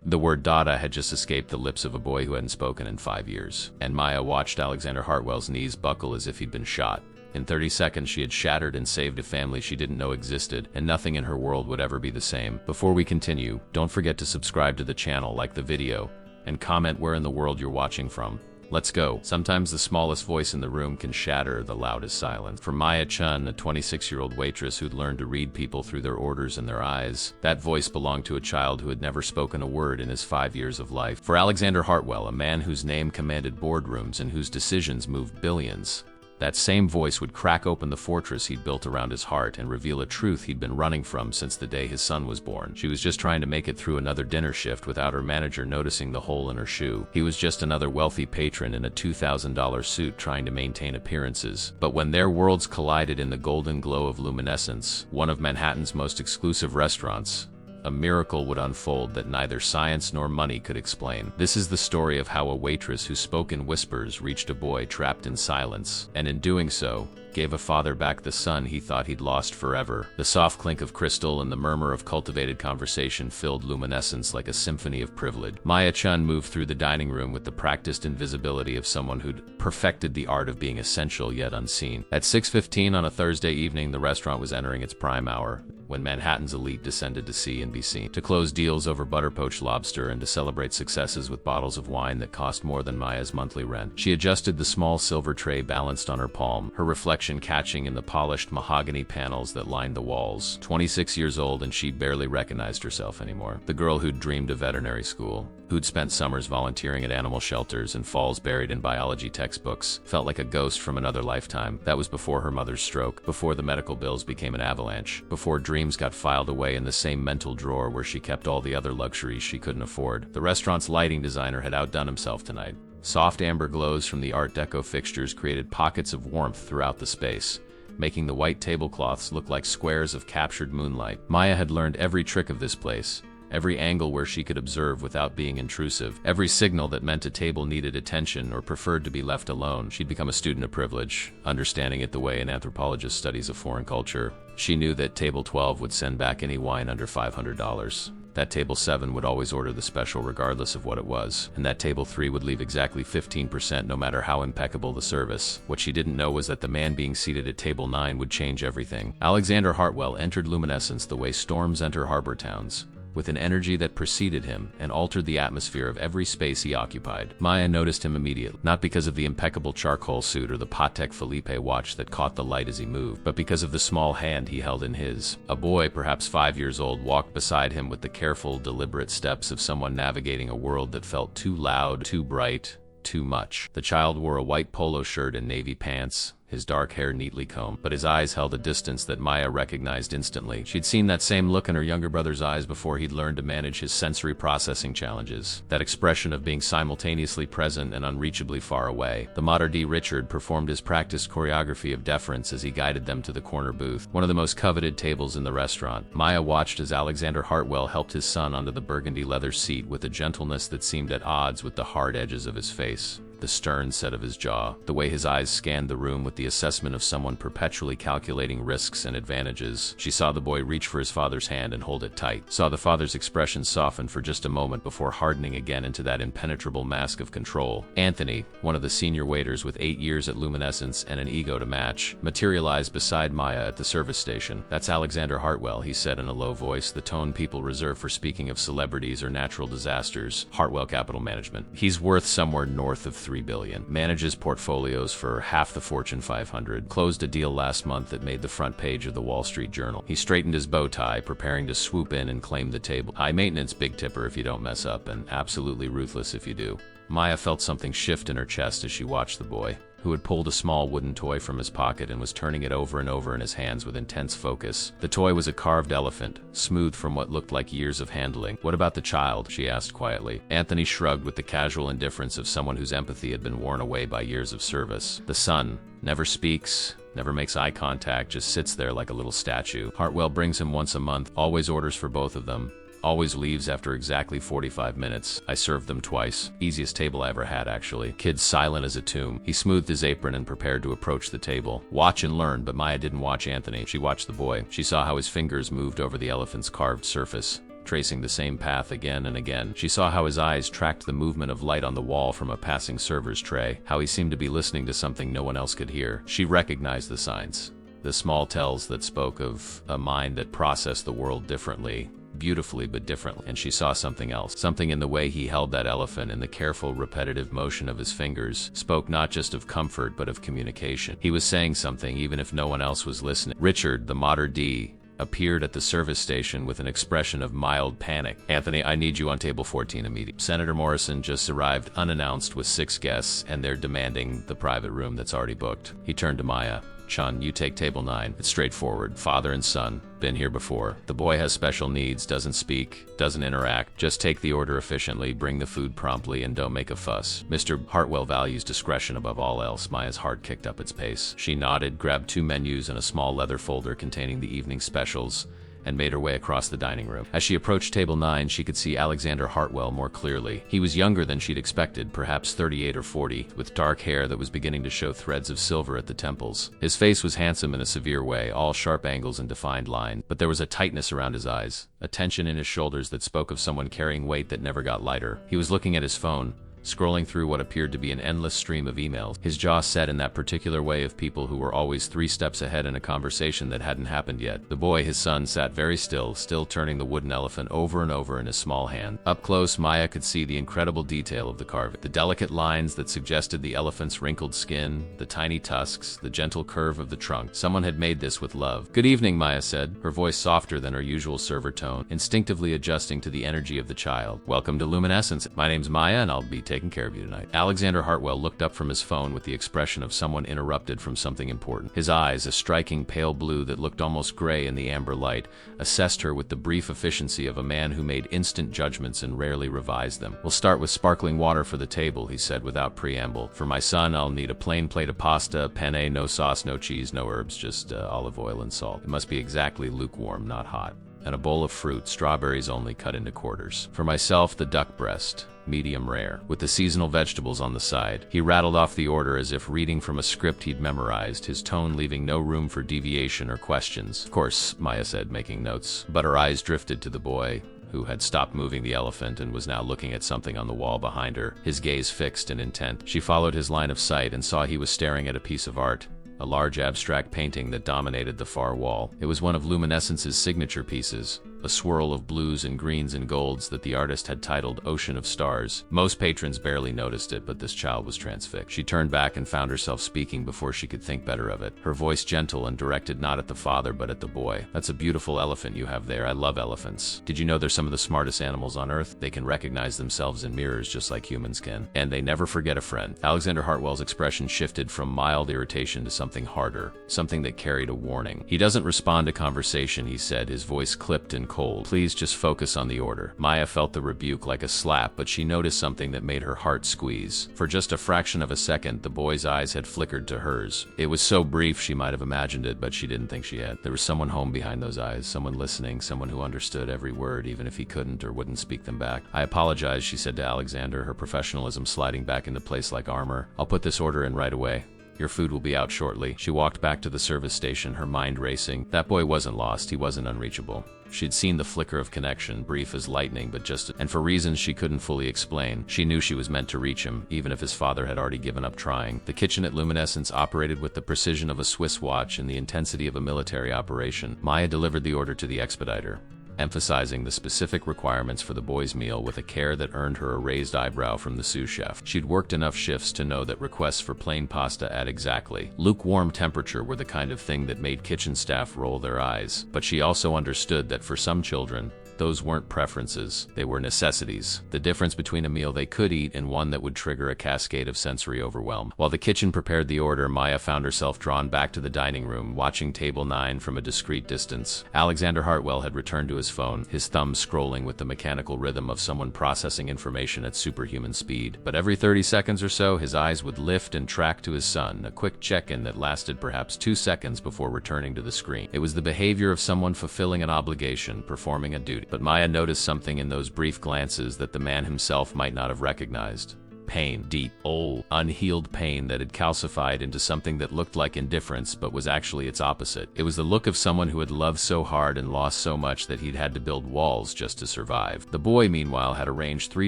The word Dada had just escaped the lips of a boy who hadn't spoken in 5 years, and Maya watched Alexander Hartwell's knees buckle as if he'd been shot. In 30 seconds, she had shattered and saved a family she didn't know existed, and nothing in her world would ever be the same. Before we continue, don't forget to subscribe to the channel, like the video, and comment where in the world you're watching from. Let's go. Sometimes the smallest voice in the room can shatter the loudest silence. For Maya Chun, a 26-year-old waitress who'd learned to read people through their orders and their eyes, that voice belonged to a child who had never spoken a word in his 5 years of life. For Alexander Hartwell, a man whose name commanded boardrooms and whose decisions moved billions, that same voice would crack open the fortress he'd built around his heart and reveal a truth he'd been running from since the day his son was born. She was just trying to make it through another dinner shift without her manager noticing the hole in her shoe. He was just another wealthy patron in a $2,000 suit trying to maintain appearances. But when their worlds collided in the golden glow of luminescence, one of Manhattan's most exclusive restaurants, a miracle would unfold that neither science nor money could explain. This is the story of how a waitress who spoke in whispers reached a boy trapped in silence, and in doing so, gave a father back the son he thought he'd lost forever. The soft clink of crystal and the murmur of cultivated conversation filled luminescence like a symphony of privilege. Maya Chun moved through the dining room with the practiced invisibility of someone who'd perfected the art of being essential yet unseen. At 6:15 on a Thursday evening, the restaurant was entering its prime hour, when Manhattan's elite descended to see and be seen, to close deals over butter-poached lobster and to celebrate successes with bottles of wine that cost more than Maya's monthly rent. She adjusted the small silver tray balanced on her palm, her reflection catching in the polished mahogany panels that lined the walls. 26 years old, and she barely recognized herself anymore. The girl who'd dreamed of veterinary school, who'd spent summers volunteering at animal shelters and falls buried in biology textbooks, felt like a ghost from another lifetime. That was before her mother's stroke, before the medical bills became an avalanche, before dreams got filed away in the same mental drawer where she kept all the other luxuries she couldn't afford. The restaurant's lighting designer had outdone himself tonight. Soft amber glows from the Art Deco fixtures created pockets of warmth throughout the space, making the white tablecloths look like squares of captured moonlight. Maya had learned every trick of this place, every angle where she could observe without being intrusive, every signal that meant a table needed attention or preferred to be left alone. She'd become a student of privilege, understanding it the way an anthropologist studies a foreign culture. She knew that table 12 would send back any wine under $500. That table 7 would always order the special regardless of what it was, and that table 3 would leave exactly 15% no matter how impeccable the service. What she didn't know was that the man being seated at table 9 would change everything. Alexander Hartwell entered luminescence the way storms enter harbor towns, with an energy that preceded him and altered the atmosphere of every space he occupied. Maya noticed him immediately, not because of the impeccable charcoal suit or the Patek Philippe watch that caught the light as he moved, but because of the small hand he held in his. A boy, perhaps 5 years old, walked beside him with the careful, deliberate steps of someone navigating a world that felt too loud, too bright, too much. The child wore a white polo shirt and navy pants, his dark hair neatly combed, but his eyes held a distance that Maya recognized instantly. She'd seen that same look in her younger brother's eyes before he'd learned to manage his sensory processing challenges, that expression of being simultaneously present and unreachably far away. The Mater D. Richard performed his practiced choreography of deference as he guided them to the corner booth, one of the most coveted tables in the restaurant. Maya watched as Alexander Hartwell helped his son onto the burgundy leather seat with a gentleness that seemed at odds with the hard edges of his face, the stern set of his jaw, the way his eyes scanned the room with the assessment of someone perpetually calculating risks and advantages. She saw the boy reach for his father's hand and hold it tight, saw the father's expression soften for just a moment before hardening again into that impenetrable mask of control. Anthony, one of the senior waiters with 8 years at Luminescence and an ego to match, materialized beside Maya at the service station. "That's Alexander Hartwell," he said in a low voice, the tone people reserve for speaking of celebrities or natural disasters. "Hartwell Capital Management. He's worth somewhere north of $3 billion. Manages portfolios for half the Fortune 500. Closed a deal last month that made the front page of the Wall Street Journal." He straightened his bow tie, preparing to swoop in and claim the table. "High maintenance, big tipper if you don't mess up, and absolutely ruthless if you do." Maya felt something shift in her chest as she watched the boy, who had pulled a small wooden toy from his pocket and was turning it over and over in his hands with intense focus. The toy was a carved elephant, smooth from what looked like years of handling. "What about the child?" she asked quietly. Anthony shrugged with the casual indifference of someone whose empathy had been worn away by years of service. "The son never speaks, never makes eye contact, just sits there like a little statue. Hartwell brings him once a month, always orders for both of them. Always leaves after exactly 45 minutes. I served them twice. Easiest table I ever had, actually. Kid's silent as a tomb." He smoothed his apron and prepared to approach the table. Watch and learn, but Maya didn't watch Anthony. She watched the boy. She saw how his fingers moved over the elephant's carved surface, tracing the same path again and again. She saw how his eyes tracked the movement of light on the wall from a passing server's tray, how he seemed to be listening to something no one else could hear. She recognized the signs, the small tells that spoke of a mind that processed the world differently, beautifully but differently. And she saw something else. Something in the way he held that elephant, in the careful, repetitive motion of his fingers, spoke not just of comfort but of communication. He was saying something even if no one else was listening. Richard, the Mater D, appeared at the service station with an expression of mild panic. "Anthony, I need you on table 14 immediately." Senator Morrison just arrived unannounced with 6 guests, and they're demanding the private room that's already booked. He turned to Maya. "Chun, you take table 9. It's straightforward. Father and son. Been here before. The boy has special needs, doesn't speak, doesn't interact. Just take the order efficiently, bring the food promptly, and don't make a fuss. Mr. Hartwell values discretion above all else." Maya's heart kicked up its pace. She nodded, grabbed 2 menus and a small leather folder containing the evening specials, and made her way across the dining room. As she approached table 9, she could see Alexander Hartwell more clearly. He was younger than she'd expected, perhaps 38 or 40, with dark hair that was beginning to show threads of silver at the temples. His face was handsome in a severe way, all sharp angles and defined lines, but there was a tightness around his eyes, a tension in his shoulders that spoke of someone carrying weight that never got lighter. He was looking at his phone, scrolling through what appeared to be an endless stream of emails, his jaw set in that particular way of people who were always 3 steps ahead in a conversation that hadn't happened yet. The boy, his son, sat very still turning the wooden elephant over and over in his small hand. Up close, Maya could see the incredible detail of the carving, the delicate lines that suggested the elephant's wrinkled skin, the tiny tusks, the gentle curve of the trunk. Someone had made this with love. "Good evening," Maya said, her voice softer than her usual server tone, instinctively adjusting to the energy of the child. "Welcome to Luminescence. My name's Maya, and I'll be taking care of you tonight." Alexander Hartwell looked up from his phone with the expression of someone interrupted from something important. His eyes, a striking pale blue that looked almost gray in the amber light, assessed her with the brief efficiency of a man who made instant judgments and rarely revised them. "We'll start with sparkling water for the table," he said without preamble. "For my son, I'll need a plain plate of pasta, penne, no sauce, no cheese, no herbs, just olive oil and salt. It must be exactly lukewarm, not hot. And a bowl of fruit, strawberries only, cut into quarters. For myself, the duck breast, medium rare, with the seasonal vegetables on the side." He rattled off the order as if reading from a script he'd memorized, his tone leaving no room for deviation or questions. "Of course," Maya said, making notes, but her eyes drifted to the boy, who had stopped moving the elephant and was now looking at something on the wall behind her, his gaze fixed and intent. She followed his line of sight and saw he was staring at a piece of art, a large abstract painting that dominated the far wall. It was one of Luminescence's signature pieces, a swirl of blues and greens and golds that the artist had titled Ocean of Stars. Most patrons barely noticed it, but this child was transfixed. She turned back and found herself speaking before she could think better of it, her voice gentle and directed not at the father but at the boy. "That's a beautiful elephant you have there. I love elephants. Did you know they're some of the smartest animals on Earth? They can recognize themselves in mirrors just like humans can. And they never forget a friend." Alexander Hartwell's expression shifted from mild irritation to something harder, something that carried a warning. "He doesn't respond to conversation," he said, his voice clipped and cold. "Please just focus on the order." Maya felt the rebuke like a slap, but she noticed something that made her heart squeeze. For just a fraction of a second, the boy's eyes had flickered to hers. It was so brief she might have imagined it, but she didn't think she had. There was someone home behind those eyes, someone listening, someone who understood every word, even if he couldn't or wouldn't speak them back. "I apologize," she said to Alexander, her professionalism sliding back into place like armor. "I'll put this order in right away. Your food will be out shortly." She walked back to the service station, her mind racing. That boy wasn't lost, he wasn't unreachable. She'd seen the flicker of connection, brief as lightning, but and for reasons she couldn't fully explain, she knew she was meant to reach him, even if his father had already given up trying. The kitchen at Luminescence operated with the precision of a Swiss watch and the intensity of a military operation. Maya delivered the order to the expediter, emphasizing the specific requirements for the boy's meal with a care that earned her a raised eyebrow from the sous chef. She'd worked enough shifts to know that requests for plain pasta at exactly lukewarm temperature were the kind of thing that made kitchen staff roll their eyes. But she also understood that for some children, those weren't preferences, they were necessities. The difference between a meal they could eat and one that would trigger a cascade of sensory overwhelm. While the kitchen prepared the order, Maya found herself drawn back to the dining room, watching table 9 from a discreet distance. Alexander Hartwell had returned to his phone, his thumb scrolling with the mechanical rhythm of someone processing information at superhuman speed. But every 30 seconds or so, his eyes would lift and track to his son, a quick check-in that lasted perhaps 2 seconds before returning to the screen. It was the behavior of someone fulfilling an obligation, performing a duty. But Maya noticed something in those brief glances that the man himself might not have recognized. Pain. Deep, old, unhealed pain that had calcified into something that looked like indifference but was actually its opposite. It was the look of someone who had loved so hard and lost so much that he'd had to build walls just to survive. The boy, meanwhile, had arranged 3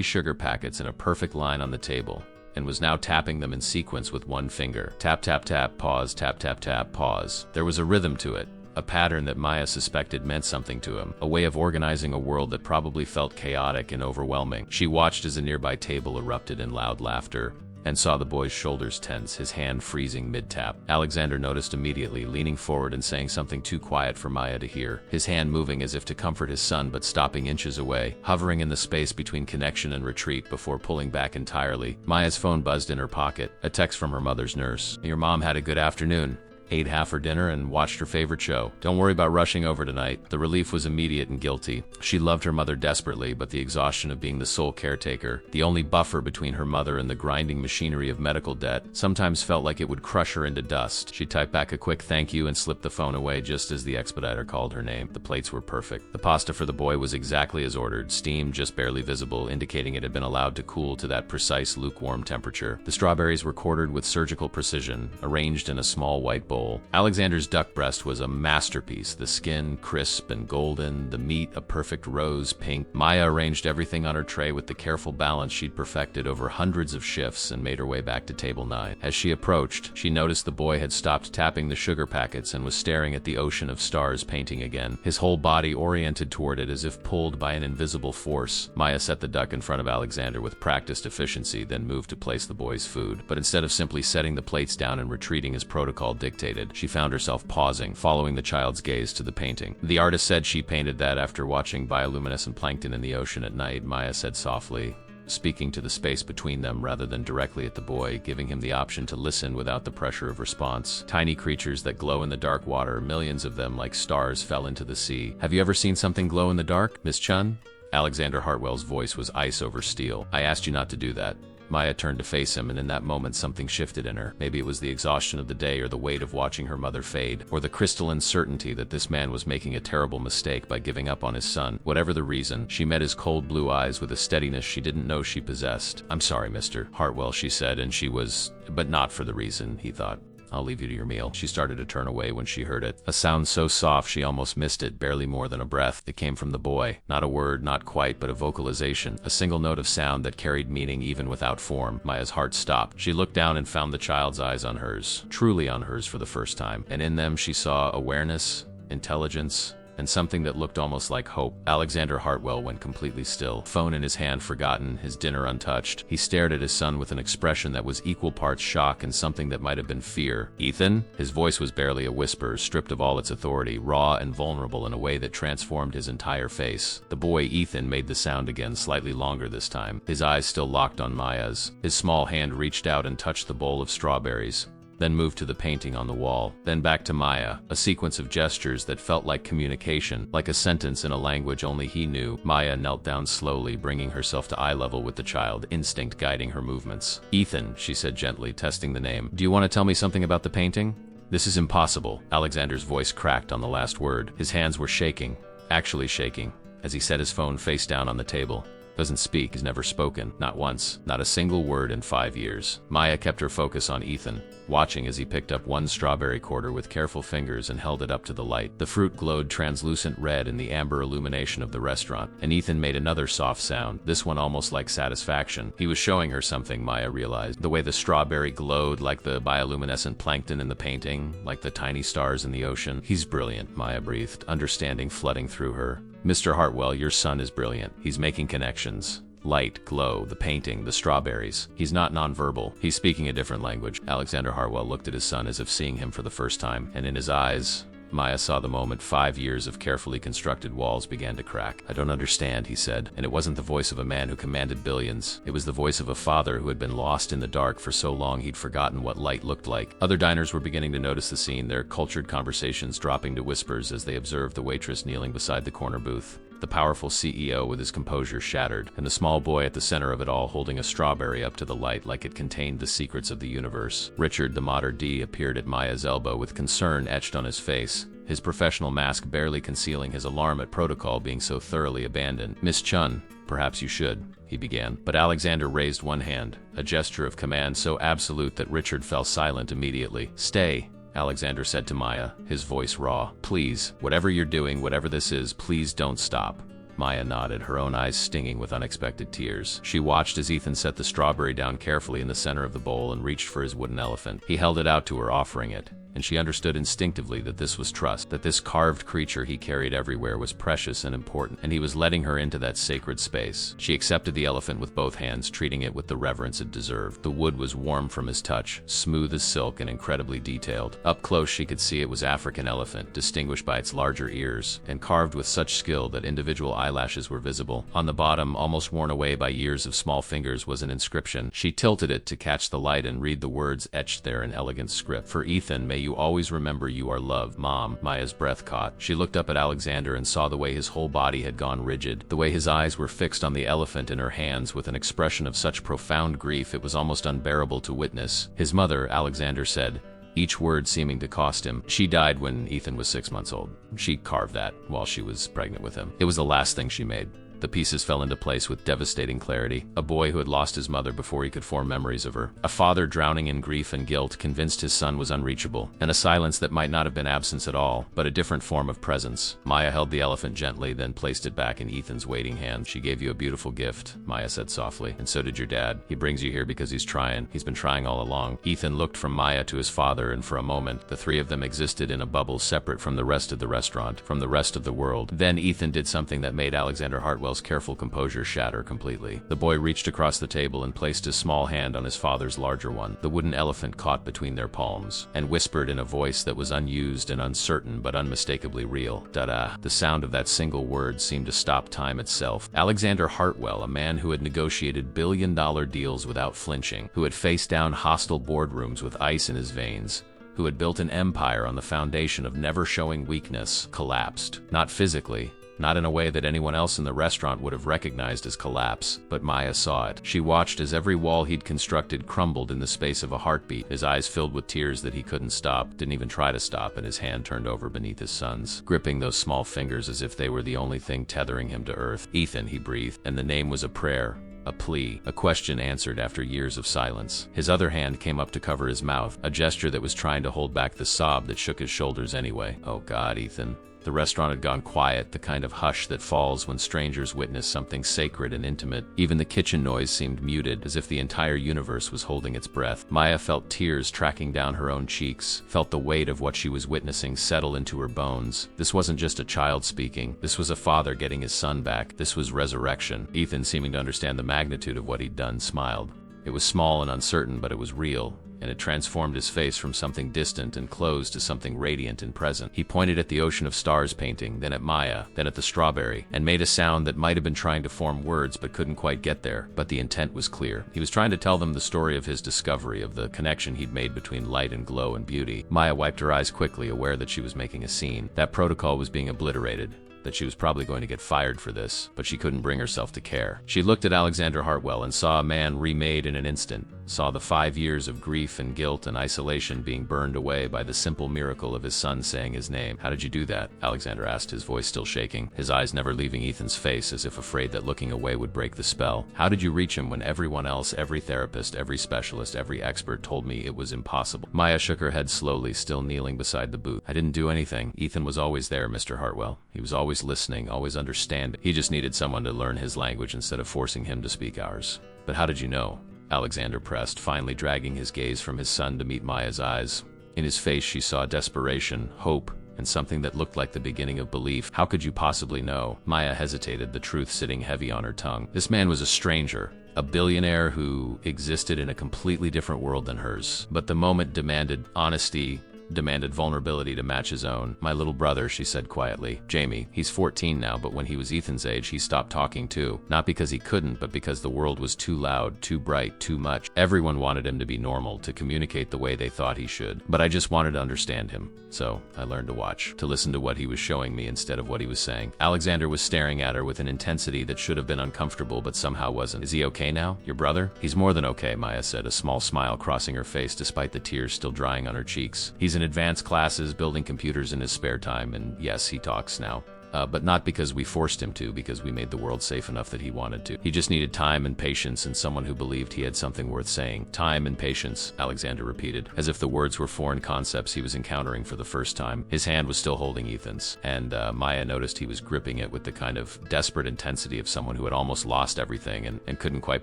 sugar packets in a perfect line on the table and was now tapping them in sequence with one finger. Tap, tap, tap, pause, tap, tap, tap, pause. There was a rhythm to it. A pattern that Maya suspected meant something to him, a way of organizing a world that probably felt chaotic and overwhelming. She watched as a nearby table erupted in loud laughter, and saw the boy's shoulders tense, his hand freezing mid-tap. Alexander noticed immediately, leaning forward and saying something too quiet for Maya to hear, his hand moving as if to comfort his son but stopping inches away, hovering in the space between connection and retreat before pulling back entirely. Maya's phone buzzed in her pocket, a text from her mother's nurse. "Your mom had a good afternoon. Ate half her dinner and watched her favorite show. Don't worry about rushing over tonight." The relief was immediate and guilty. She loved her mother desperately, but the exhaustion of being the sole caretaker, the only buffer between her mother and the grinding machinery of medical debt, sometimes felt like it would crush her into dust. She typed back a quick thank you and slipped the phone away just as the expediter called her name. The plates were perfect. The pasta for the boy was exactly as ordered, steam just barely visible, indicating it had been allowed to cool to that precise lukewarm temperature. The strawberries were quartered with surgical precision, arranged in a small white bowl. Alexander's duck breast was a masterpiece, the skin crisp and golden, the meat a perfect rose pink. Maya arranged everything on her tray with the careful balance she'd perfected over hundreds of shifts and made her way back to table 9. As she approached, she noticed the boy had stopped tapping the sugar packets and was staring at the ocean of stars painting again, his whole body oriented toward it as if pulled by an invisible force. Maya set the duck in front of Alexander with practiced efficiency, then moved to place the boy's food. But instead of simply setting the plates down and retreating as protocol dictated, she found herself pausing, following the child's gaze to the painting. "The artist said she painted that after watching bioluminescent plankton in the ocean at night," Maya said softly, speaking to the space between them rather than directly at the boy, giving him the option to listen without the pressure of response. "Tiny creatures that glow in the dark water, millions of them like stars fell into the sea. Have you ever seen something glow in the dark, Miss Chun?" Alexander Hartwell's voice was ice over steel. "I asked you not to do that." Maya turned to face him, and in that moment something shifted in her. Maybe it was the exhaustion of the day, or the weight of watching her mother fade, or the crystalline certainty that this man was making a terrible mistake by giving up on his son. Whatever the reason, she met his cold blue eyes with a steadiness she didn't know she possessed. "I'm sorry, Mr. Hartwell," she said, and she was, but not for the reason, he thought. "I'll leave you to your meal." She started to turn away when she heard it. A sound so soft she almost missed it, barely more than a breath. It came from the boy. Not a word, not quite, but a vocalization. A single note of sound that carried meaning even without form. Maya's heart stopped. She looked down and found the child's eyes on hers. Truly on hers for the first time. And in them she saw awareness, intelligence, and something that looked almost like hope. Alexander Hartwell went completely still, phone in his hand forgotten, his dinner untouched. He stared at his son with an expression that was equal parts shock and something that might have been fear. "Ethan?" His voice was barely a whisper, stripped of all its authority, raw and vulnerable in a way that transformed his entire face. The boy, Ethan, made the sound again, slightly longer this time, his eyes still locked on Maya's. His small hand reached out and touched the bowl of strawberries, then moved to the painting on the wall, then back to Maya, a sequence of gestures that felt like communication, like a sentence in a language only he knew. Maya knelt down slowly, bringing herself to eye level with the child, instinct guiding her movements. "Ethan," she said gently, testing the name, "do you want to tell me something about the painting?" "This is impossible." Alexander's voice cracked on the last word. His hands were shaking, actually shaking, as he set his phone face down on the table. Doesn't speak, has never spoken, not once, not a single word in 5 years. Maya kept her focus on Ethan, watching as he picked up one strawberry quarter with careful fingers and held it up to the light. The fruit glowed translucent red in the amber illumination of the restaurant, and Ethan made another soft sound, this one almost like satisfaction. He was showing her something, Maya realized. The way the strawberry glowed like the bioluminescent plankton in the painting, like the tiny stars in the ocean. "He's brilliant," Maya breathed, understanding flooding through her. "Mr. Hartwell, your son is brilliant. He's making connections. Light, glow, the painting, the strawberries. He's not nonverbal. He's speaking a different language." Alexander Hartwell looked at his son as if seeing him for the first time, and in his eyes, Maya saw the moment 5 years of carefully constructed walls began to crack. "I don't understand," he said, and it wasn't the voice of a man who commanded billions. It was the voice of a father who had been lost in the dark for so long he'd forgotten what light looked like. Other diners were beginning to notice the scene, their cultured conversations dropping to whispers as they observed the waitress kneeling beside the corner booth, the powerful CEO with his composure shattered, and the small boy at the center of it all holding a strawberry up to the light like it contained the secrets of the universe. Richard, the mater d', appeared at Maya's elbow with concern etched on his face, his professional mask barely concealing his alarm at protocol being so thoroughly abandoned. "Miss Chun, perhaps you should," he began. But Alexander raised one hand, a gesture of command so absolute that Richard fell silent immediately. "Stay," Alexander said to Maya, his voice raw. "Please, whatever you're doing, whatever this is, please don't stop." Maya nodded, her own eyes stinging with unexpected tears. She watched as Ethan set the strawberry down carefully in the center of the bowl and reached for his wooden elephant. He held it out to her, offering it, and she understood instinctively that this was trust, that this carved creature he carried everywhere was precious and important, and he was letting her into that sacred space. She accepted the elephant with both hands, treating it with the reverence it deserved. The wood was warm from his touch, smooth as silk and incredibly detailed. Up close she could see it was African elephant, distinguished by its larger ears, and carved with such skill that individual eyelashes were visible. On the bottom, almost worn away by years of small fingers, was an inscription. She tilted it to catch the light and read the words etched there in elegant script. "For Ethan, may you always remember you are loved, Mom." Maya's breath caught. She looked up at Alexander and saw the way his whole body had gone rigid, the way his eyes were fixed on the elephant in her hands with an expression of such profound grief it was almost unbearable to witness. His mother, Alexander said, each word seeming to cost him. "She died when Ethan was 6 months old. She carved that while she was pregnant with him. It was the last thing she made." The pieces fell into place with devastating clarity. A boy who had lost his mother before he could form memories of her. A father drowning in grief and guilt, convinced his son was unreachable. And a silence that might not have been absence at all, but a different form of presence. Maya held the elephant gently, then placed it back in Ethan's waiting hand. "She gave you a beautiful gift," Maya said softly. "And so did your dad. He brings you here because he's trying. He's been trying all along." Ethan looked from Maya to his father, and for a moment, the three of them existed in a bubble separate from the rest of the restaurant, from the rest of the world. Then Ethan did something that made Alexander Hartwell's careful composure shatter completely. The boy reached across the table and placed his small hand on his father's larger one, the wooden elephant caught between their palms, and whispered in a voice that was unused and uncertain but unmistakably real, "Da-da." The sound of that single word seemed to stop time itself. Alexander Hartwell, a man who had negotiated billion-dollar deals without flinching, who had faced down hostile boardrooms with ice in his veins, who had built an empire on the foundation of never showing weakness, collapsed. Not physically, not in a way that anyone else in the restaurant would have recognized as collapse, but Maya saw it. She watched as every wall he'd constructed crumbled in the space of a heartbeat. His eyes filled with tears that he couldn't stop, didn't even try to stop, and his hand turned over beneath his son's, gripping those small fingers as if they were the only thing tethering him to earth. "Ethan," he breathed, and the name was a prayer. A plea, a question answered after years of silence. His other hand came up to cover his mouth, a gesture that was trying to hold back the sob that shook his shoulders anyway. "Oh God, Ethan." The restaurant had gone quiet, the kind of hush that falls when strangers witness something sacred and intimate. Even the kitchen noise seemed muted, as if the entire universe was holding its breath. Maya felt tears tracking down her own cheeks, felt the weight of what she was witnessing settle into her bones. This wasn't just a child speaking. This was a father getting his son back. This was resurrection. Ethan, seeming to understand the magnitude of what he'd done, smiled. It was small and uncertain, but it was real, and it transformed his face from something distant and closed to something radiant and present. He pointed at the ocean of stars painting, then at Maya, then at the strawberry, and made a sound that might have been trying to form words but couldn't quite get there. But the intent was clear. He was trying to tell them the story of his discovery, of the connection he'd made between light and glow and beauty. Maya wiped her eyes quickly, aware that she was making a scene. That protocol was being obliterated, that she was probably going to get fired for this, but she couldn't bring herself to care. She looked at Alexander Hartwell and saw a man remade in an instant, saw the 5 years of grief and guilt and isolation being burned away by the simple miracle of his son saying his name. "How did you do that?" Alexander asked, his voice still shaking, his eyes never leaving Ethan's face, as if afraid that looking away would break the spell. "How did you reach him when everyone else, every therapist, every specialist, every expert told me it was impossible?" Maya shook her head slowly, still kneeling beside the booth. "I didn't do anything. Ethan was always there, Mr. Hartwell. He was always listening, always understanding. He just needed someone to learn his language instead of forcing him to speak ours." "But how did you know?" Alexander pressed, finally dragging his gaze from his son to meet Maya's eyes. In his face she saw desperation, hope, and something that looked like the beginning of belief. "How could you possibly know?" Maya hesitated, the truth sitting heavy on her tongue. This man was a stranger, a billionaire who existed in a completely different world than hers. But the moment demanded honesty, demanded vulnerability to match his own. "My little brother," she said quietly. "Jamie. He's 14 now, but when he was Ethan's age, he stopped talking too. Not because he couldn't, but because the world was too loud, too bright, too much. Everyone wanted him to be normal, to communicate the way they thought he should. But I just wanted to understand him. So I learned to watch, to listen to what he was showing me instead of what he was saying." Alexander was staring at her with an intensity that should have been uncomfortable but somehow wasn't. "Is he okay now? Your brother?" "He's more than okay," Maya said, a small smile crossing her face despite the tears still drying on her cheeks. "He's in advanced classes, building computers in his spare time, and yes, he talks now." but not because we forced him to, because we made the world safe enough that he wanted to. He just needed time and patience and someone who believed he had something worth saying. Time and patience, Alexander repeated, as if the words were foreign concepts he was encountering for the first time. His hand was still holding Ethan's, and Maya noticed he was gripping it with the kind of desperate intensity of someone who had almost lost everything and couldn't quite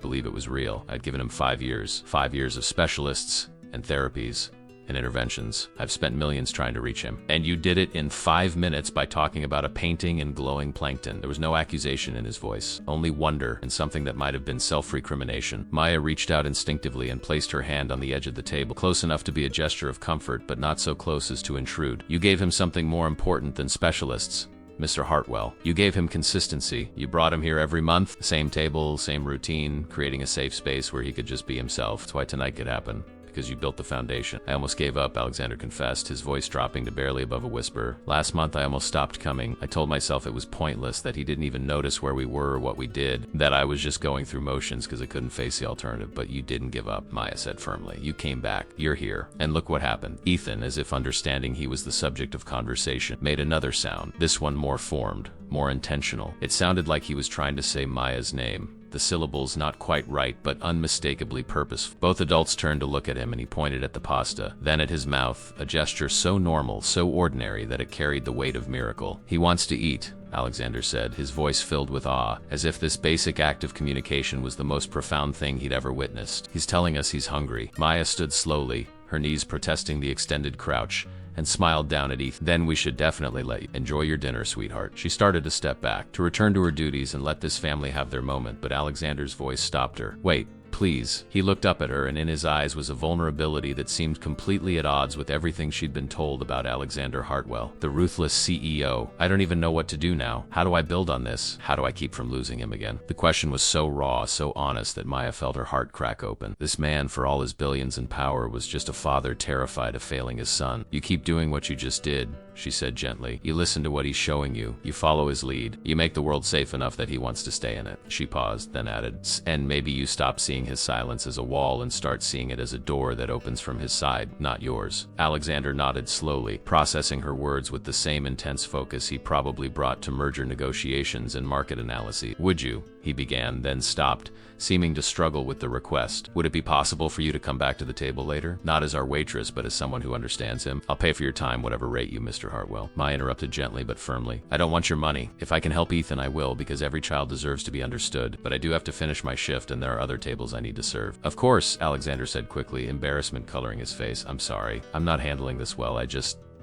believe it was real. I'd given him 5 years. 5 years of specialists and therapies and interventions. I've spent millions trying to reach him. And you did it in 5 minutes by talking about a painting and glowing plankton. There was no accusation in his voice, only wonder and something that might have been self-recrimination. Maya reached out instinctively and placed her hand on the edge of the table, close enough to be a gesture of comfort, but not so close as to intrude. You gave him something more important than specialists, Mr. Hartwell. You gave him consistency. You brought him here every month, same table, same routine, creating a safe space where he could just be himself. That's why tonight could happen, because you built the foundation. I almost gave up, Alexander confessed, his voice dropping to barely above a whisper. Last month I almost stopped coming. I told myself it was pointless, that he didn't even notice where we were or what we did, that I was just going through motions because I couldn't face the alternative. But you didn't give up, Maya said firmly. You came back. You're here. And look what happened. Ethan, as if understanding he was the subject of conversation, made another sound, this one more formed, more intentional. It sounded like he was trying to say Maya's name. The syllables not quite right, but unmistakably purposeful. Both adults turned to look at him, and he pointed at the pasta, then at his mouth, a gesture so normal, so ordinary, that it carried the weight of miracle. He wants to eat, Alexander said, his voice filled with awe, as if this basic act of communication was the most profound thing he'd ever witnessed. He's telling us he's hungry. Maya stood slowly, her knees protesting the extended crouch, and smiled down at Ethan. Then we should definitely let you enjoy your dinner, sweetheart. She started to step back, to return to her duties and let this family have their moment, but Alexander's voice stopped her. Wait. Please. He looked up at her, and in his eyes was a vulnerability that seemed completely at odds with everything she'd been told about Alexander Hartwell, the ruthless CEO. I don't even know what to do now. How do I build on this? How do I keep from losing him again? The question was so raw, so honest, that Maya felt her heart crack open. This man, for all his billions and power, was just a father terrified of failing his son. You keep doing what you just did, she said gently. You listen to what he's showing you. You follow his lead. You make the world safe enough that he wants to stay in it. She paused, then added, and maybe you stop seeing his silence as a wall and start seeing it as a door that opens from his side, not yours. Alexander nodded slowly, processing her words with the same intense focus he probably brought to merger negotiations and market analysis. Would you? He began, then stopped, seeming to struggle with the request. Would it be possible for you to come back to the table later? Not as our waitress, but as someone who understands him. I'll pay for your time, whatever rate you, Mr. Hartwell. Maya interrupted gently but firmly. I don't want your money. If I can help Ethan, I will, because every child deserves to be understood. But I do have to finish my shift, and there are other tables I need to serve. Of course, Alexander said quickly, embarrassment coloring his face. I'm sorry. I'm not handling this well.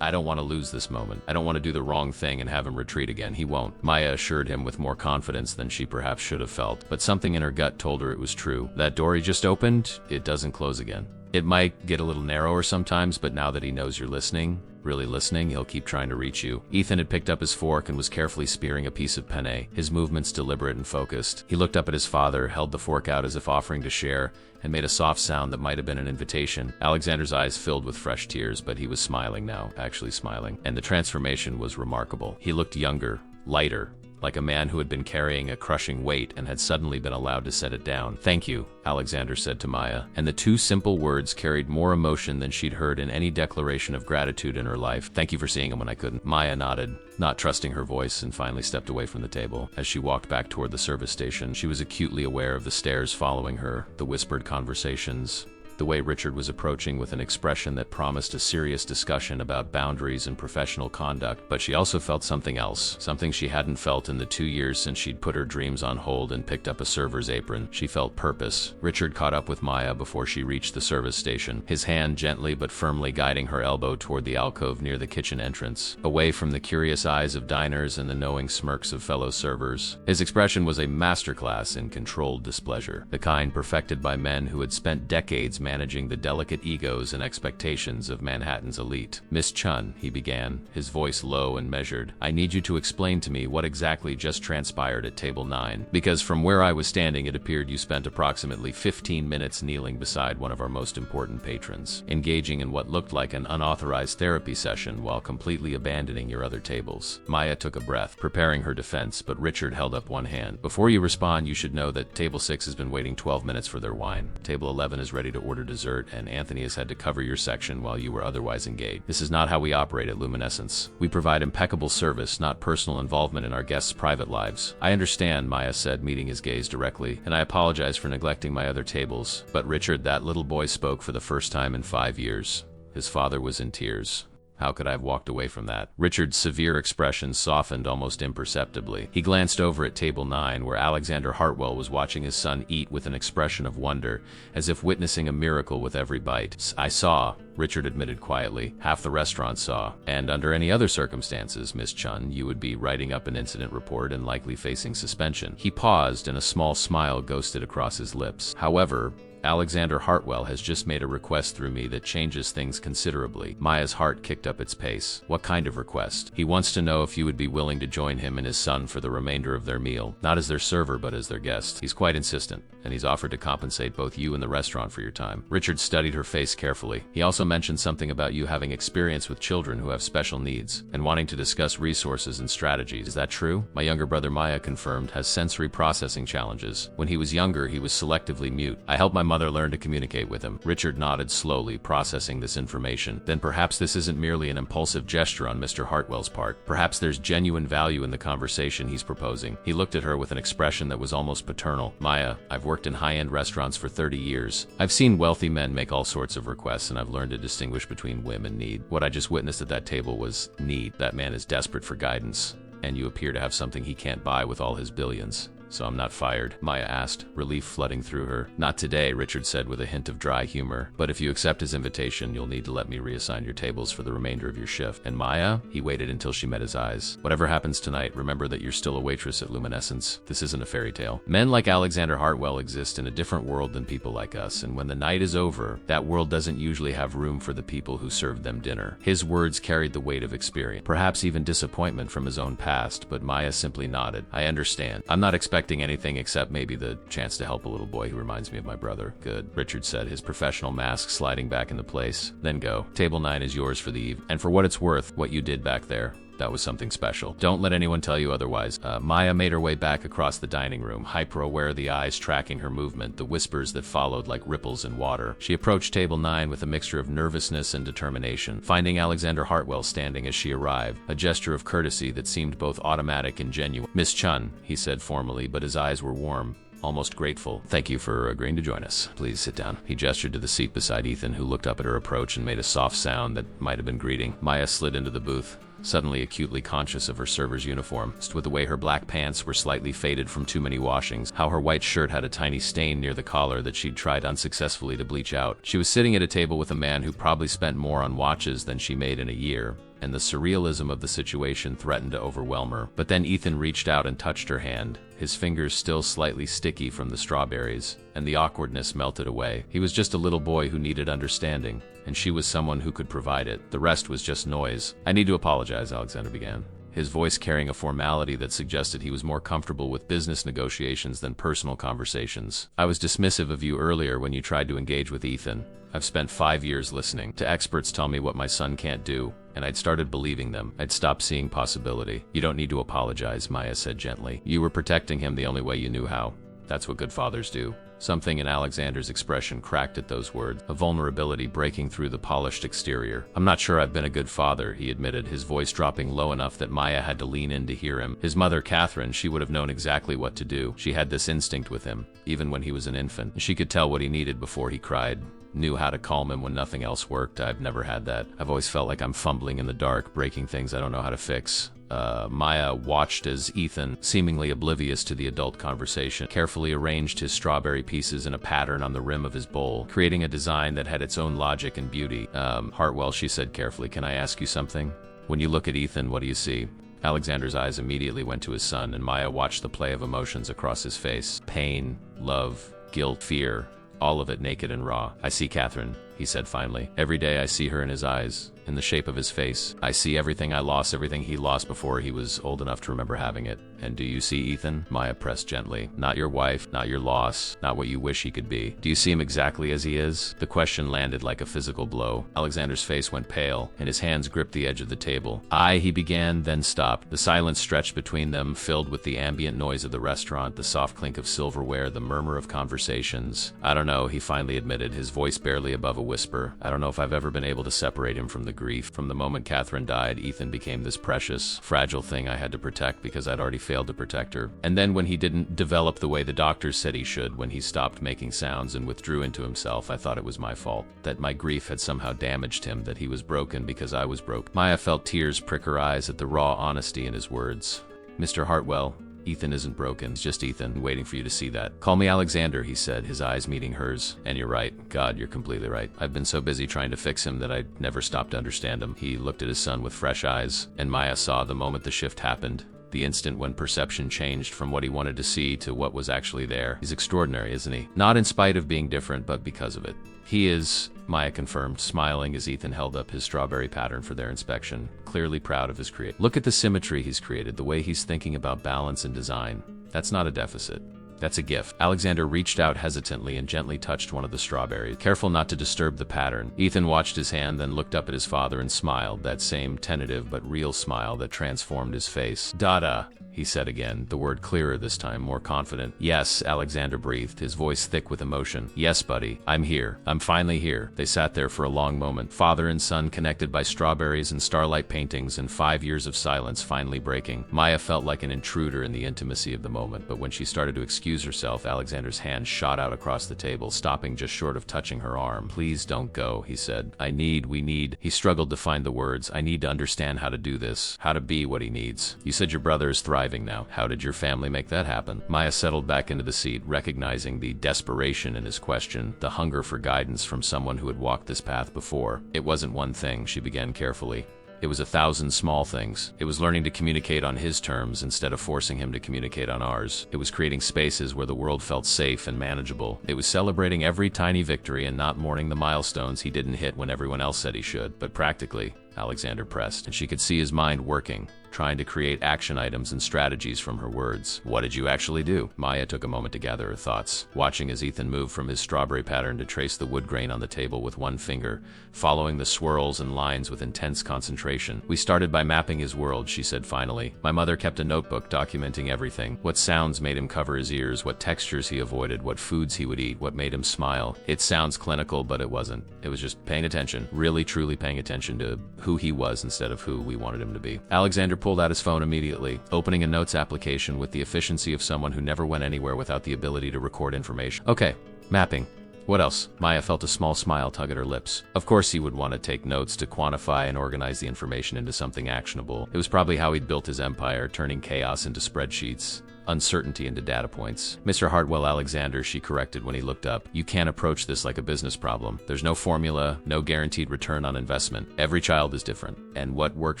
I don't want to lose this moment. I don't want to do the wrong thing and have him retreat again. He won't. Maya assured him with more confidence than she perhaps should have felt, but something in her gut told her it was true. That door he just opened, it doesn't close again. It might get a little narrower sometimes, but now that he knows you're listening, really listening, he'll keep trying to reach you. Ethan had picked up his fork and was carefully spearing a piece of penne, his movements deliberate and focused. He looked up at his father, held the fork out as if offering to share, and made a soft sound that might have been an invitation. Alexander's eyes filled with fresh tears, but he was smiling now, actually smiling, and the transformation was remarkable. He looked younger, lighter, like a man who had been carrying a crushing weight and had suddenly been allowed to set it down. Thank you, Alexander said to Maya, and the two simple words carried more emotion than she'd heard in any declaration of gratitude in her life. Thank you for seeing him when I couldn't. Maya nodded, not trusting her voice, and finally stepped away from the table. As she walked back toward the service station, she was acutely aware of the stares following her, the whispered conversations, the way Richard was approaching with an expression that promised a serious discussion about boundaries and professional conduct. But she also felt something else, something she hadn't felt in the 2 years since she'd put her dreams on hold and picked up a server's apron. She felt purpose. Richard caught up with Maya before she reached the service station, his hand gently but firmly guiding her elbow toward the alcove near the kitchen entrance, away from the curious eyes of diners and the knowing smirks of fellow servers. His expression was a masterclass in controlled displeasure, the kind perfected by men who had spent decades managing the delicate egos and expectations of Manhattan's elite. Miss Chun, he began, his voice low and measured, I need you to explain to me what exactly just transpired at table 9, because from where I was standing it appeared you spent approximately 15 minutes kneeling beside one of our most important patrons, engaging in what looked like an unauthorized therapy session while completely abandoning your other tables. Maya took a breath, preparing her defense, but Richard held up one hand. Before you respond, you should know that table 6 has been waiting 12 minutes for their wine. Table 11 is ready to order order dessert, and Anthony has had to cover your section while you were otherwise engaged. This is not how we operate at Luminescence. We provide impeccable service, not personal involvement in our guests' private lives. I understand, Maya said, meeting his gaze directly, and I apologize for neglecting my other tables. But Richard, that little boy spoke for the first time in 5 years. His father was in tears. How could I have walked away from that? Richard's severe expression softened almost imperceptibly. He glanced over at table 9, where Alexander Hartwell was watching his son eat with an expression of wonder, as if witnessing a miracle with every bite. I saw, Richard admitted quietly. Half the restaurant saw. And under any other circumstances, Miss Chun, you would be writing up an incident report and likely facing suspension. He paused, and a small smile ghosted across his lips. However, Alexander Hartwell has just made a request through me that changes things considerably. Maya's heart kicked up its pace. What kind of request? He wants to know if you would be willing to join him and his son for the remainder of their meal, not as their server but as their guest. He's quite insistent, and he's offered to compensate both you and the restaurant for your time. Richard studied her face carefully. He also mentioned something about you having experience with children who have special needs, and wanting to discuss resources and strategies. Is that true? My younger brother Maya confirmed has sensory processing challenges. When he was younger, he was selectively mute. I helped my mother learned to communicate with him. Richard nodded slowly, processing this information. Then perhaps this isn't merely an impulsive gesture on Mr. Hartwell's part. Perhaps there's genuine value in the conversation he's proposing. He looked at her with an expression that was almost paternal. Maya, I've worked in high-end restaurants for 30 years. I've seen wealthy men make all sorts of requests, and I've learned to distinguish between whim and need. What I just witnessed at that table was need. That man is desperate for guidance, and you appear to have something he can't buy with all his billions. So I'm not fired? Maya asked, relief flooding through her. Not today, Richard said with a hint of dry humor. But if you accept his invitation, you'll need to let me reassign your tables for the remainder of your shift. And Maya? He waited until she met his eyes. Whatever happens tonight, remember that you're still a waitress at Luminescence. This isn't a fairy tale. Men like Alexander Hartwell exist in a different world than people like us, and when the night is over, that world doesn't usually have room for the people who served them dinner. His words carried the weight of experience, perhaps even disappointment from his own past, but Maya simply nodded. I understand. I'm not expecting anything except maybe the chance to help a little boy who reminds me of my brother. Good, Richard said, his professional mask sliding back into place. Then go. Table 9 is yours for the eve. And for what it's worth, what you did back there, that was something special. Don't let anyone tell you otherwise. Maya made her way back across the dining room, hyper-aware, the eyes tracking her movement, the whispers that followed like ripples in water. She approached table 9 with a mixture of nervousness and determination, finding Alexander Hartwell standing as she arrived, a gesture of courtesy that seemed both automatic and genuine. Miss Chun, he said formally, but his eyes were warm, almost grateful. Thank you for agreeing to join us. Please sit down. He gestured to the seat beside Ethan, who looked up at her approach and made a soft sound that might have been greeting. Maya slid into the booth, suddenly acutely conscious of her server's uniform, with the way her black pants were slightly faded from too many washings, how her white shirt had a tiny stain near the collar that she'd tried unsuccessfully to bleach out. She was sitting at a table with a man who probably spent more on watches than she made in a year, and the surrealism of the situation threatened to overwhelm her. But then Ethan reached out and touched her hand, his fingers still slightly sticky from the strawberries, and the awkwardness melted away. He was just a little boy who needed understanding, and she was someone who could provide it. The rest was just noise. I need to apologize, Alexander began, his voice carrying a formality that suggested he was more comfortable with business negotiations than personal conversations. I was dismissive of you earlier when you tried to engage with Ethan. I've spent 5 years listening to experts tell me what my son can't do, and I'd started believing them. I'd stopped seeing possibility. You don't need to apologize, Maya said gently. You were protecting him the only way you knew how. That's what good fathers do. Something in Alexander's expression cracked at those words, a vulnerability breaking through the polished exterior. I'm not sure I've been a good father, he admitted, his voice dropping low enough that Maya had to lean in to hear him. His mother, Catherine, she would have known exactly what to do. She had this instinct with him, even when he was an infant. She could tell what he needed before he cried, knew how to calm him when nothing else worked. I've never had that. I've always felt like I'm fumbling in the dark, breaking things I don't know how to fix. Maya watched as Ethan, seemingly oblivious to the adult conversation, carefully arranged his strawberry pieces in a pattern on the rim of his bowl, creating a design that had its own logic and beauty. Hartwell, she said carefully, can I ask you something? When you look at Ethan, what do you see? Alexander's eyes immediately went to his son, and Maya watched the play of emotions across his face. Pain, love, guilt, fear, all of it naked and raw. I see Catherine, he said finally. Every day I see her in his eyes, in the shape of his face. I see everything I lost, everything he lost before he was old enough to remember having it. And do you see Ethan? Maya pressed gently. Not your wife, not your loss, not what you wish he could be. Do you see him exactly as he is? The question landed like a physical blow. Alexander's face went pale, and his hands gripped the edge of the table. He began, then stopped. The silence stretched between them, filled with the ambient noise of the restaurant, the soft clink of silverware, the murmur of conversations. I don't know, he finally admitted, his voice barely above a whisper. I don't know if I've ever been able to separate him from the grief. From the moment Catherine died, Ethan became this precious, fragile thing I had to protect because I'd already failed to protect her. And then when he didn't develop the way the doctors said he should, when he stopped making sounds and withdrew into himself, I thought it was my fault. That my grief had somehow damaged him, that he was broken because I was broke. Maya felt tears prick her eyes at the raw honesty in his words. Mr. Hartwell, Ethan isn't broken. It's just Ethan, waiting for you to see that. Call me Alexander, he said, his eyes meeting hers. And you're right. God, you're completely right. I've been so busy trying to fix him that I never stopped to understand him. He looked at his son with fresh eyes, and Maya saw the moment the shift happened. The instant when perception changed from what he wanted to see to what was actually there. He's extraordinary, isn't he? Not in spite of being different, but because of it. He is, Maya confirmed, smiling as Ethan held up his strawberry pattern for their inspection, clearly proud of his creation. Look at the symmetry he's created, the way he's thinking about balance and design. That's not a deficit. That's a gift. Alexander reached out hesitantly and gently touched one of the strawberries, careful not to disturb the pattern. Ethan watched his hand, then looked up at his father and smiled, that same tentative but real smile that transformed his face. Dada, he said again, the word clearer this time, more confident. Yes, Alexander breathed, his voice thick with emotion. Yes, buddy, I'm here. I'm finally here. They sat there for a long moment, father and son connected by strawberries and starlight paintings, and 5 years of silence finally breaking. Maya felt like an intruder in the intimacy of the moment, but when she started to excuse herself, Alexander's hand shot out across the table, stopping just short of touching her arm. Please don't go, he said. We need. He struggled to find the words. I need to understand how to do this, how to be what he needs. You said your brother is thriving now. How did your family make that happen? Maya settled back into the seat, recognizing the desperation in his question, the hunger for guidance from someone who had walked this path before. It wasn't one thing, she began carefully. It was 1,000 small things. It was learning to communicate on his terms instead of forcing him to communicate on ours. It was creating spaces where the world felt safe and manageable. It was celebrating every tiny victory and not mourning the milestones he didn't hit when everyone else said he should. But practically, Alexander pressed, and she could see his mind working, trying to create action items and strategies from her words. What did you actually do? Maya took a moment to gather her thoughts, watching as Ethan moved from his strawberry pattern to trace the wood grain on the table with one finger, following the swirls and lines with intense concentration. We started by mapping his world, she said finally. My mother kept a notebook documenting everything. What sounds made him cover his ears, what textures he avoided, what foods he would eat, what made him smile. It sounds clinical, but it wasn't. It was just paying attention, really truly paying attention to who he was instead of who we wanted him to be. Alexander pulled out his phone immediately, opening a notes application with the efficiency of someone who never went anywhere without the ability to record information. Okay, mapping. What else? Maya felt a small smile tug at her lips. Of course he would want to take notes to quantify and organize the information into something actionable. It was probably how he'd built his empire, turning chaos into spreadsheets, uncertainty into data points. Mr. Hartwell Alexander, she corrected when he looked up. You can't approach this like a business problem. There's no formula, no guaranteed return on investment. Every child is different, and what worked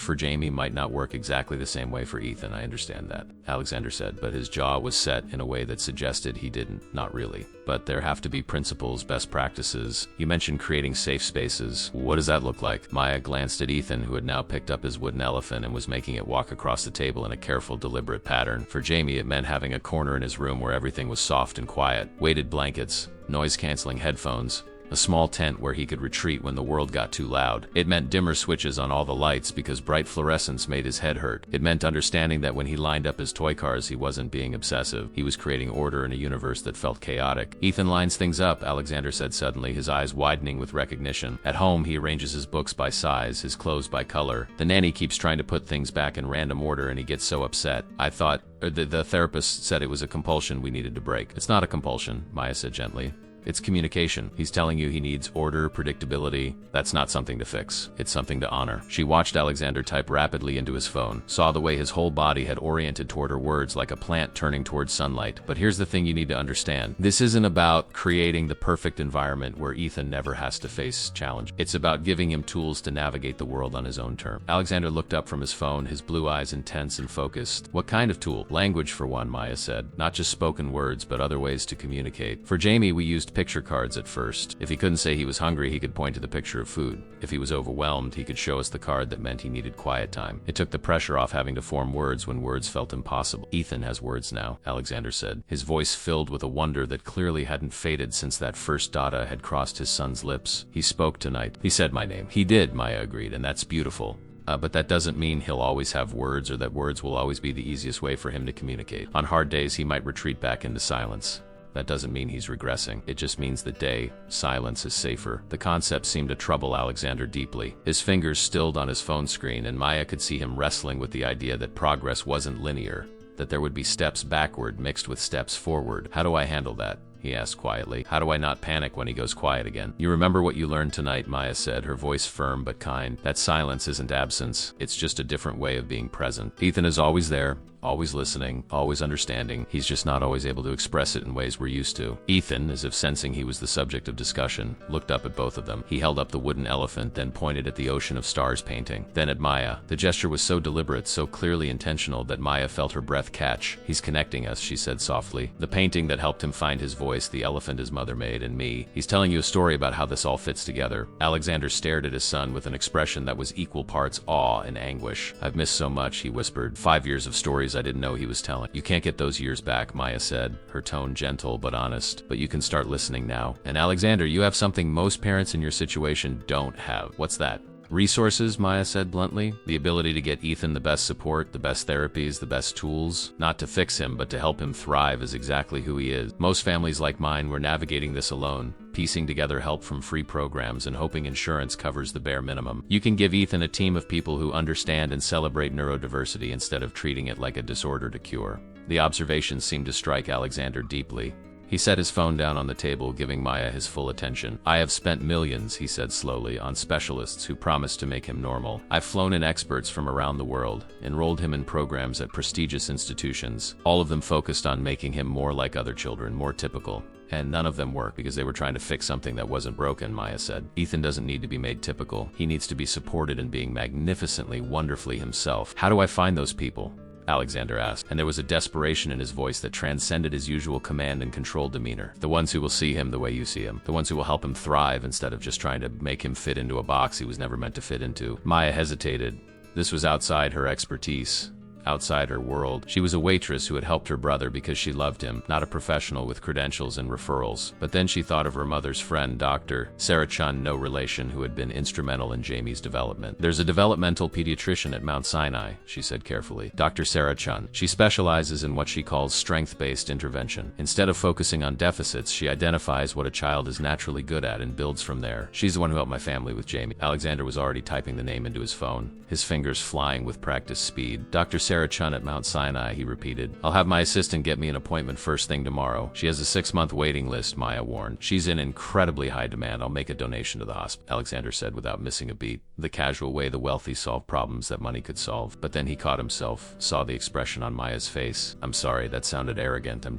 for Jamie might not work exactly the same way for Ethan. I understand that, Alexander said, but his jaw was set in a way that suggested he didn't. Not really. But there have to be principles, best practices. You mentioned creating safe spaces. What does that look like? Maya glanced at Ethan, who had now picked up his wooden elephant and was making it walk across the table in a careful, deliberate pattern. For Jamie, it meant having a corner in his room where everything was soft and quiet. Weighted blankets, noise-canceling headphones, a small tent where he could retreat when the world got too loud. It meant dimmer switches on all the lights because bright fluorescence made his head hurt. It meant understanding that when he lined up his toy cars, he wasn't being obsessive. He was creating order in a universe that felt chaotic. Ethan lines things up, Alexander said suddenly, his eyes widening with recognition. At home, he arranges his books by size, his clothes by color. The nanny keeps trying to put things back in random order and he gets so upset. The therapist said it was a compulsion we needed to break. It's not a compulsion, Maya said gently. It's communication. He's telling you he needs order, predictability. That's not something to fix. It's something to honor. She watched Alexander type rapidly into his phone, saw the way his whole body had oriented toward her words like a plant turning towards sunlight. But here's the thing you need to understand. This isn't about creating the perfect environment where Ethan never has to face challenge. It's about giving him tools to navigate the world on his own terms. Alexander looked up from his phone, his blue eyes intense and focused. What kind of tool? Language for one, Maya said. Not just spoken words, but other ways to communicate. For Jamie, we used picture cards at first. If he couldn't say he was hungry, he could point to the picture of food. If he was overwhelmed, he could show us the card that meant he needed quiet time. It took the pressure off having to form words when words felt impossible. Ethan has words now, Alexander said, his voice filled with a wonder that clearly hadn't faded since that first data had crossed his son's lips. He spoke tonight. He said my name. He did, Maya agreed, and that's beautiful. But that doesn't mean he'll always have words or that words will always be the easiest way for him to communicate. On hard days, he might retreat back into silence. That doesn't mean he's regressing. It just means that silence is safer. The concept seemed to trouble Alexander deeply. His fingers stilled on his phone screen, and Maya could see him wrestling with the idea that progress wasn't linear, that there would be steps backward mixed with steps forward. How do I handle that? He asked quietly. How do I not panic when he goes quiet again? You remember what you learned tonight, Maya said, her voice firm but kind. That silence isn't absence. It's just a different way of being present. Ethan is always there, always listening, always understanding. He's just not always able to express it in ways we're used to. Ethan, as if sensing he was the subject of discussion, looked up at both of them. He held up the wooden elephant, then pointed at the ocean of stars painting, then at Maya. The gesture was so deliberate, so clearly intentional that Maya felt her breath catch. He's connecting us, she said softly. The painting that helped him find his voice, the elephant his mother made, and me. He's telling you a story about how this all fits together. Alexander stared at his son with an expression that was equal parts awe and anguish. I've missed so much, he whispered. 5 years of stories I didn't know he was telling. You can't get those years back, Maya said, her tone gentle but honest. But you can start listening now. And Alexander, you have something most parents in your situation don't have. What's that? Resources, Maya said bluntly. The ability to get Ethan the best support, the best therapies, the best tools. Not to fix him, but to help him thrive as exactly who he is. Most families like mine were navigating this alone, piecing together help from free programs and hoping insurance covers the bare minimum. You can give Ethan a team of people who understand and celebrate neurodiversity instead of treating it like a disorder to cure. The observation seemed to strike Alexander deeply. He set his phone down on the table, giving Maya his full attention. I have spent millions, he said slowly, on specialists who promised to make him normal. I've flown in experts from around the world, enrolled him in programs at prestigious institutions, all of them focused on making him more like other children, more typical. And none of them worked because they were trying to fix something that wasn't broken, Maya said. Ethan doesn't need to be made typical. He needs to be supported in being magnificently, wonderfully himself. How do I find those people? Alexander asked, and there was a desperation in his voice that transcended his usual command and controlled demeanor. The ones who will see him the way you see him. The ones who will help him thrive instead of just trying to make him fit into a box he was never meant to fit into. Maya hesitated. This was outside her expertise. Outside her world. She was a waitress who had helped her brother because she loved him, not a professional with credentials and referrals. But then she thought of her mother's friend, Dr. Sarah Chun, no relation, who had been instrumental in Jamie's development. There's a developmental pediatrician at Mount Sinai, she said carefully. Dr. Sarah Chun. She specializes in what she calls strength-based intervention. Instead of focusing on deficits, she identifies what a child is naturally good at and builds from there. She's the one who helped my family with Jamie. Alexander was already typing the name into his phone, his fingers flying with practice speed. Dr. Sarah Chun at Mount Sinai, he repeated. I'll have my assistant get me an appointment first thing tomorrow. She has a 6-month waiting list, Maya warned. She's in incredibly high demand. I'll make a donation to the hospital, Alexander said without missing a beat. The casual way the wealthy solve problems that money could solve. But then he caught himself, saw the expression on Maya's face. I'm sorry, that sounded arrogant. I'm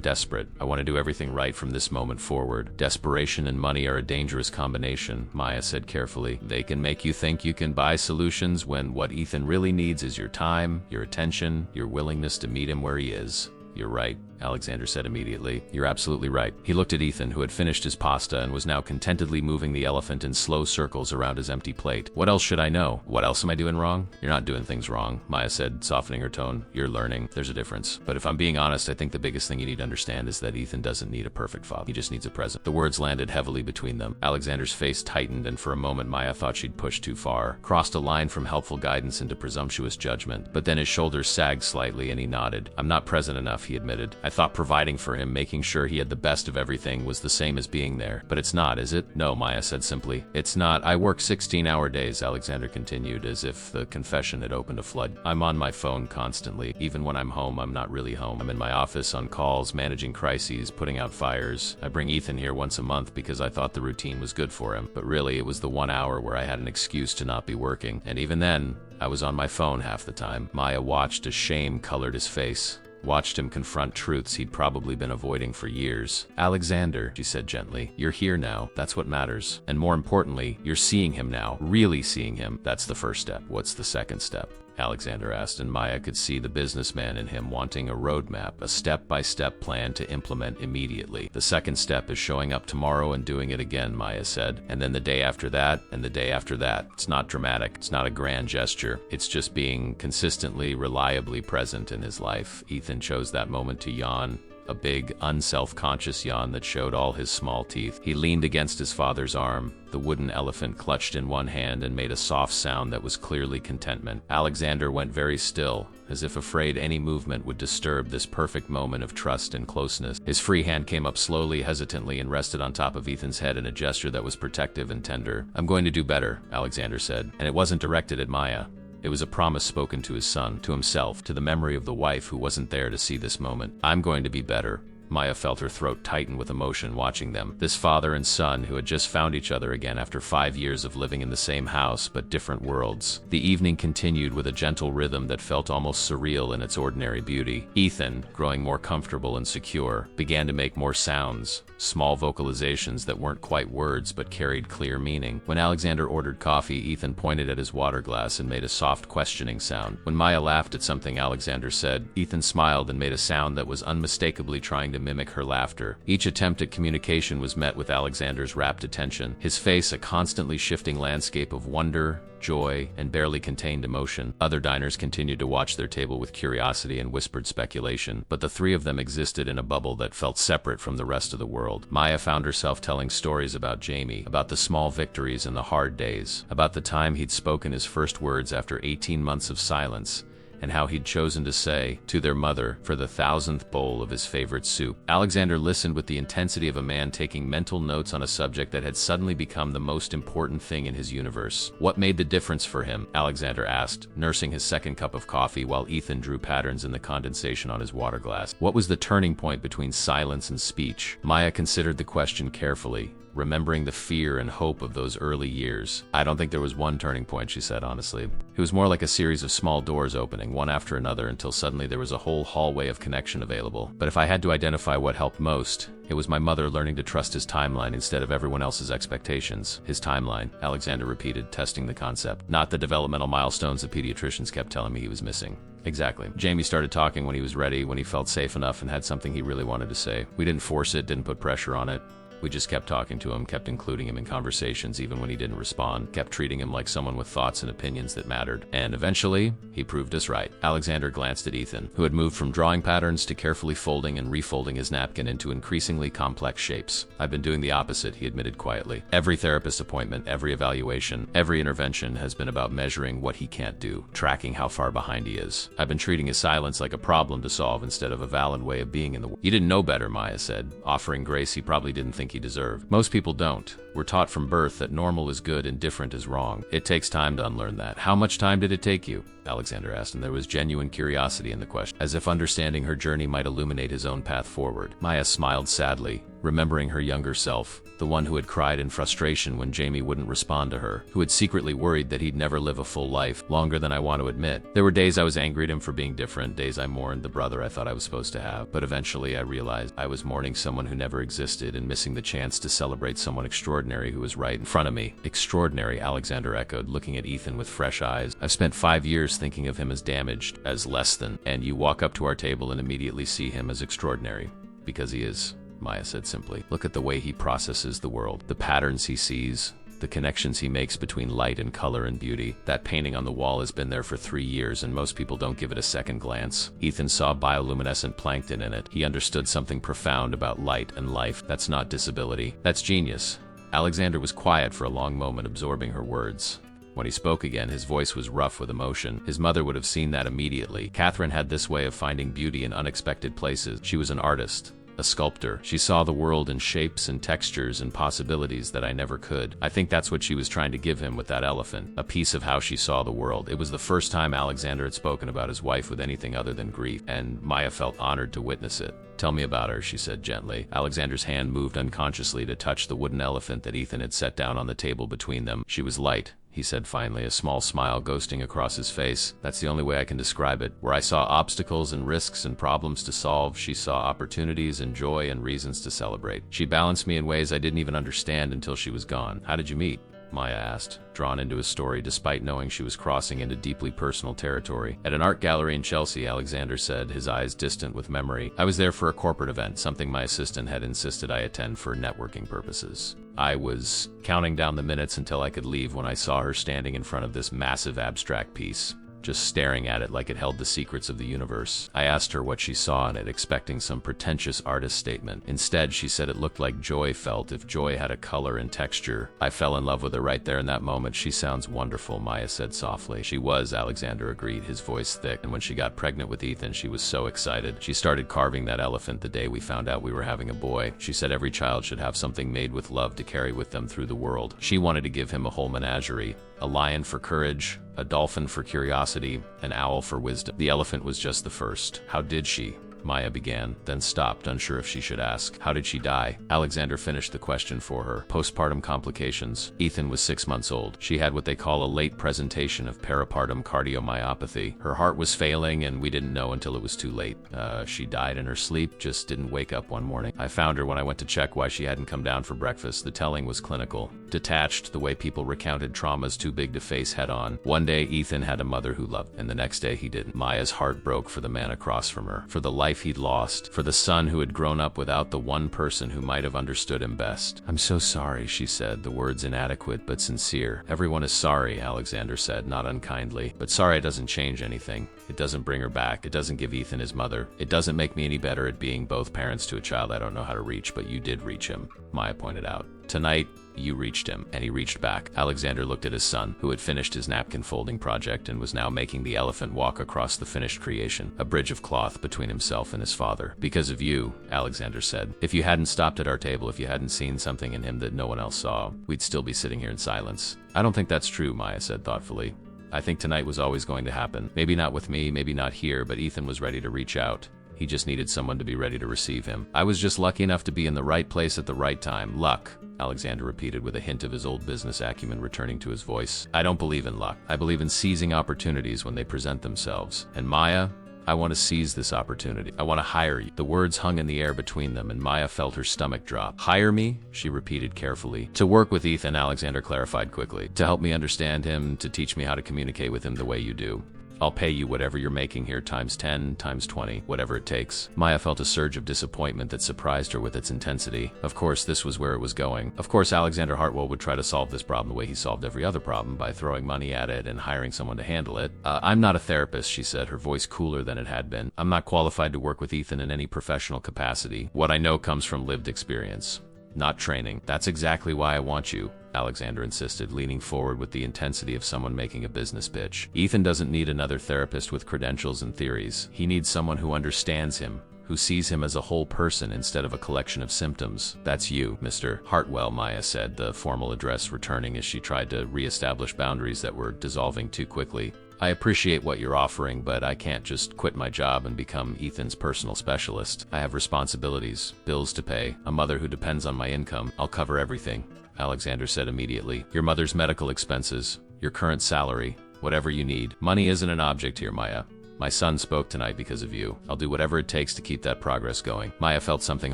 desperate. I want to do everything right from this moment forward. Desperation and money are a dangerous combination, Maya said carefully. They can make you think you can buy solutions when what Ethan really needs is your time, your attention, your willingness to meet him where he is. You're right, Alexander said immediately. You're absolutely right. He looked at Ethan, who had finished his pasta and was now contentedly moving the elephant in slow circles around his empty plate. What else should I know? What else am I doing wrong? You're not doing things wrong, Maya said, softening her tone. You're learning. There's a difference. But if I'm being honest, I think the biggest thing you need to understand is that Ethan doesn't need a perfect father. He just needs a present. The words landed heavily between them. Alexander's face tightened, and for a moment Maya thought she'd pushed too far, crossed a line from helpful guidance into presumptuous judgment. But then his shoulders sagged slightly and he nodded. I'm not present enough, he admitted. I thought providing for him, making sure he had the best of everything, was the same as being there. But it's not, is it? No, Maya said simply. It's not. I work 16-hour days, Alexander continued, as if the confession had opened a flood. I'm on my phone constantly. Even when I'm home, I'm not really home. I'm in my office, on calls, managing crises, putting out fires. I bring Ethan here once a month because I thought the routine was good for him. But really, it was the 1 hour where I had an excuse to not be working. And even then, I was on my phone half the time. Maya watched as shame colored his face. Watched him confront truths he'd probably been avoiding for years. Alexander, she said gently, you're here now. That's what matters. And more importantly, you're seeing him now. Really seeing him. That's the first step. What's the second step? Alexander asked, and Maya could see the businessman in him wanting a roadmap, a step-by-step plan to implement immediately. The second step is showing up tomorrow and doing it again, Maya said, and then the day after that, and the day after that. It's not dramatic. It's not a grand gesture. It's just being consistently, reliably present in his life. Ethan chose that moment to yawn. A big, unself-conscious yawn that showed all his small teeth. He leaned against his father's arm. The wooden elephant clutched in one hand and made a soft sound that was clearly contentment. Alexander went very still, as if afraid any movement would disturb this perfect moment of trust and closeness. His free hand came up slowly, hesitantly, and rested on top of Ethan's head in a gesture that was protective and tender. "I'm going to do better," Alexander said, and it wasn't directed at Maya. It was a promise spoken to his son, to himself, to the memory of the wife who wasn't there to see this moment. "I'm going to be better." Maya felt her throat tighten with emotion watching them. This father and son who had just found each other again after 5 years of living in the same house but different worlds. The evening continued with a gentle rhythm that felt almost surreal in its ordinary beauty. Ethan, growing more comfortable and secure, began to make more sounds, small vocalizations that weren't quite words but carried clear meaning. When Alexander ordered coffee, Ethan pointed at his water glass and made a soft questioning sound. When Maya laughed at something Alexander said, Ethan smiled and made a sound that was unmistakably trying to mimic her laughter. Each attempt at communication was met with Alexander's rapt attention, his face a constantly shifting landscape of wonder, joy, and barely contained emotion. Other diners continued to watch their table with curiosity and whispered speculation, but the three of them existed in a bubble that felt separate from the rest of the world. Maya found herself telling stories about Jamie, about the small victories and the hard days, about the time he'd spoken his first words after 18 months of silence, and how he'd chosen to say to their mother for the 1,000th bowl of his favorite soup. Alexander listened with the intensity of a man taking mental notes on a subject that had suddenly become the most important thing in his universe. What made the difference for him? Alexander asked, nursing his second cup of coffee while Ethan drew patterns in the condensation on his water glass. What was the turning point between silence and speech? Maya considered the question carefully, remembering the fear and hope of those early years. "I don't think there was one turning point," she said honestly. "It was more like a series of small doors opening, one after another, until suddenly there was a whole hallway of connection available. But if I had to identify what helped most, it was my mother learning to trust his timeline instead of everyone else's expectations." His timeline, Alexander repeated, testing the concept. "Not the developmental milestones the pediatricians kept telling me he was missing." "Exactly. Jamie started talking when he was ready, when he felt safe enough and had something he really wanted to say. We didn't force it, didn't put pressure on it. We just kept talking to him, kept including him in conversations even when he didn't respond, kept treating him like someone with thoughts and opinions that mattered. And eventually, he proved us right." Alexander glanced at Ethan, who had moved from drawing patterns to carefully folding and refolding his napkin into increasingly complex shapes. "I've been doing the opposite," he admitted quietly. "Every therapist appointment, every evaluation, every intervention has been about measuring what he can't do, tracking how far behind he is. I've been treating his silence like a problem to solve instead of a valid way of being in the world." "You didn't know better," Maya said, offering grace he probably didn't think he deserved. "Most people don't. We're taught from birth that normal is good and different is wrong. It takes time to unlearn that." "How much time did it take you?" Alexander asked, and there was genuine curiosity in the question, as if understanding her journey might illuminate his own path forward. Maya smiled sadly, remembering her younger self, the one who had cried in frustration when Jamie wouldn't respond to her, who had secretly worried that he'd never live a full life, longer than I want to admit. "There were days I was angry at him for being different, days I mourned the brother I thought I was supposed to have, but eventually I realized I was mourning someone who never existed and missing the chance to celebrate someone extraordinary who was right in front of me." "Extraordinary," Alexander echoed, looking at Ethan with fresh eyes. "I've spent 5 years thinking of him as damaged, as less than, and you walk up to our table and immediately see him as extraordinary. Because he is," Maya said simply. "Look at the way he processes the world, the patterns he sees, the connections he makes between light and color and beauty. That painting on the wall has been there for 3 years and most people don't give it a second glance." Ethan saw bioluminescent plankton in it. He understood something profound about light and life. "That's not disability. That's genius." Alexander was quiet for a long moment, absorbing her words. When he spoke again, his voice was rough with emotion. His mother would have seen that immediately. Catherine had this way of finding beauty in unexpected places. She was an artist, a sculptor. She saw the world in shapes and textures and possibilities that I never could. I think that's what she was trying to give him with that elephant, a piece of how she saw the world. It was the first time Alexander had spoken about his wife with anything other than grief, and Maya felt honored to witness it. "Tell me about her," she said gently. Alexander's hand moved unconsciously to touch the wooden elephant that Ethan had set down on the table between them. "She was light," he said finally, a small smile ghosting across his face. "That's the only way I can describe it. Where I saw obstacles and risks and problems to solve, she saw opportunities and joy and reasons to celebrate. She balanced me in ways I didn't even understand until she was gone." "How did you meet?" Maya asked, drawn into his story despite knowing she was crossing into deeply personal territory. At an art gallery in Chelsea, Alexander said, his eyes distant with memory. I was there for a corporate event, something my assistant had insisted I attend for networking purposes. I was counting down the minutes until I could leave when I saw her standing in front of this massive abstract piece, just staring at it like it held the secrets of the universe. I asked her what she saw in it, expecting some pretentious artist statement. Instead, she said it looked like joy felt if joy had a color and texture. I fell in love with her right there in that moment. She sounds wonderful, Maya said softly. She was, Alexander agreed, his voice thick. And when she got pregnant with Ethan, she was so excited. She started carving that elephant the day we found out we were having a boy. She said every child should have something made with love to carry with them through the world. She wanted to give him a whole menagerie. A lion for courage, a dolphin for curiosity, an owl for wisdom. The elephant was just the first. How did she? Maya began, then stopped, unsure if she should ask. How did she die? Alexander finished the question for her. Postpartum complications. Ethan was 6 months old. She had what they call a late presentation of peripartum cardiomyopathy. Her heart was failing, and we didn't know until it was too late. She died in her sleep, just didn't wake up one morning. I found her when I went to check why she hadn't come down for breakfast. The telling was clinical. Detached, the way people recounted traumas too big to face head on. One day, Ethan had a mother who loved, and the next day he didn't. Maya's heart broke for the man across from her, for the life he'd lost, for the son who had grown up without the one person who might have understood him best. I'm so sorry, she said, the words inadequate but sincere. Everyone is sorry, Alexander said, not unkindly. But sorry doesn't change anything. It doesn't bring her back. It doesn't give Ethan his mother. It doesn't make me any better at being both parents to a child I don't know how to reach, but you did reach him, Maya pointed out. Tonight, you reached him, and he reached back. Alexander looked at his son, who had finished his napkin folding project and was now making the elephant walk across the finished creation, a bridge of cloth between himself and his father. Because of you, Alexander said. If you hadn't stopped at our table, if you hadn't seen something in him that no one else saw, we'd still be sitting here in silence. I don't think that's true, Maya said thoughtfully. I think tonight was always going to happen. Maybe not with me, maybe not here, but Ethan was ready to reach out. He just needed someone to be ready to receive him. I was just lucky enough to be in the right place at the right time. Luck, Alexander repeated with a hint of his old business acumen returning to his voice. I don't believe in luck. I believe in seizing opportunities when they present themselves. And Maya, I want to seize this opportunity. I want to hire you. The words hung in the air between them, and Maya felt her stomach drop. Hire me? She repeated carefully. To work with Ethan, Alexander clarified quickly. To help me understand him, to teach me how to communicate with him the way you do. I'll pay you whatever you're making here, times 10, times 20, whatever it takes. Maya felt a surge of disappointment that surprised her with its intensity. Of course, this was where it was going. Of course, Alexander Hartwell would try to solve this problem the way he solved every other problem, by throwing money at it and hiring someone to handle it. I'm not a therapist, she said, her voice cooler than it had been. I'm not qualified to work with Ethan in any professional capacity. What I know comes from lived experience, not training. That's exactly why I want you, Alexander insisted, leaning forward with the intensity of someone making a business pitch. Ethan doesn't need another therapist with credentials and theories. He needs someone who understands him, who sees him as a whole person instead of a collection of symptoms. That's you, Mr. Hartwell, Maya said, the formal address returning as she tried to re-establish boundaries that were dissolving too quickly. I appreciate what you're offering, but I can't just quit my job and become Ethan's personal specialist. I have responsibilities, bills to pay, a mother who depends on my income. I'll cover everything, Alexander said immediately. Your mother's medical expenses, your current salary, whatever you need. Money isn't an object here, Maya. My son spoke tonight because of you. I'll do whatever it takes to keep that progress going. Maya felt something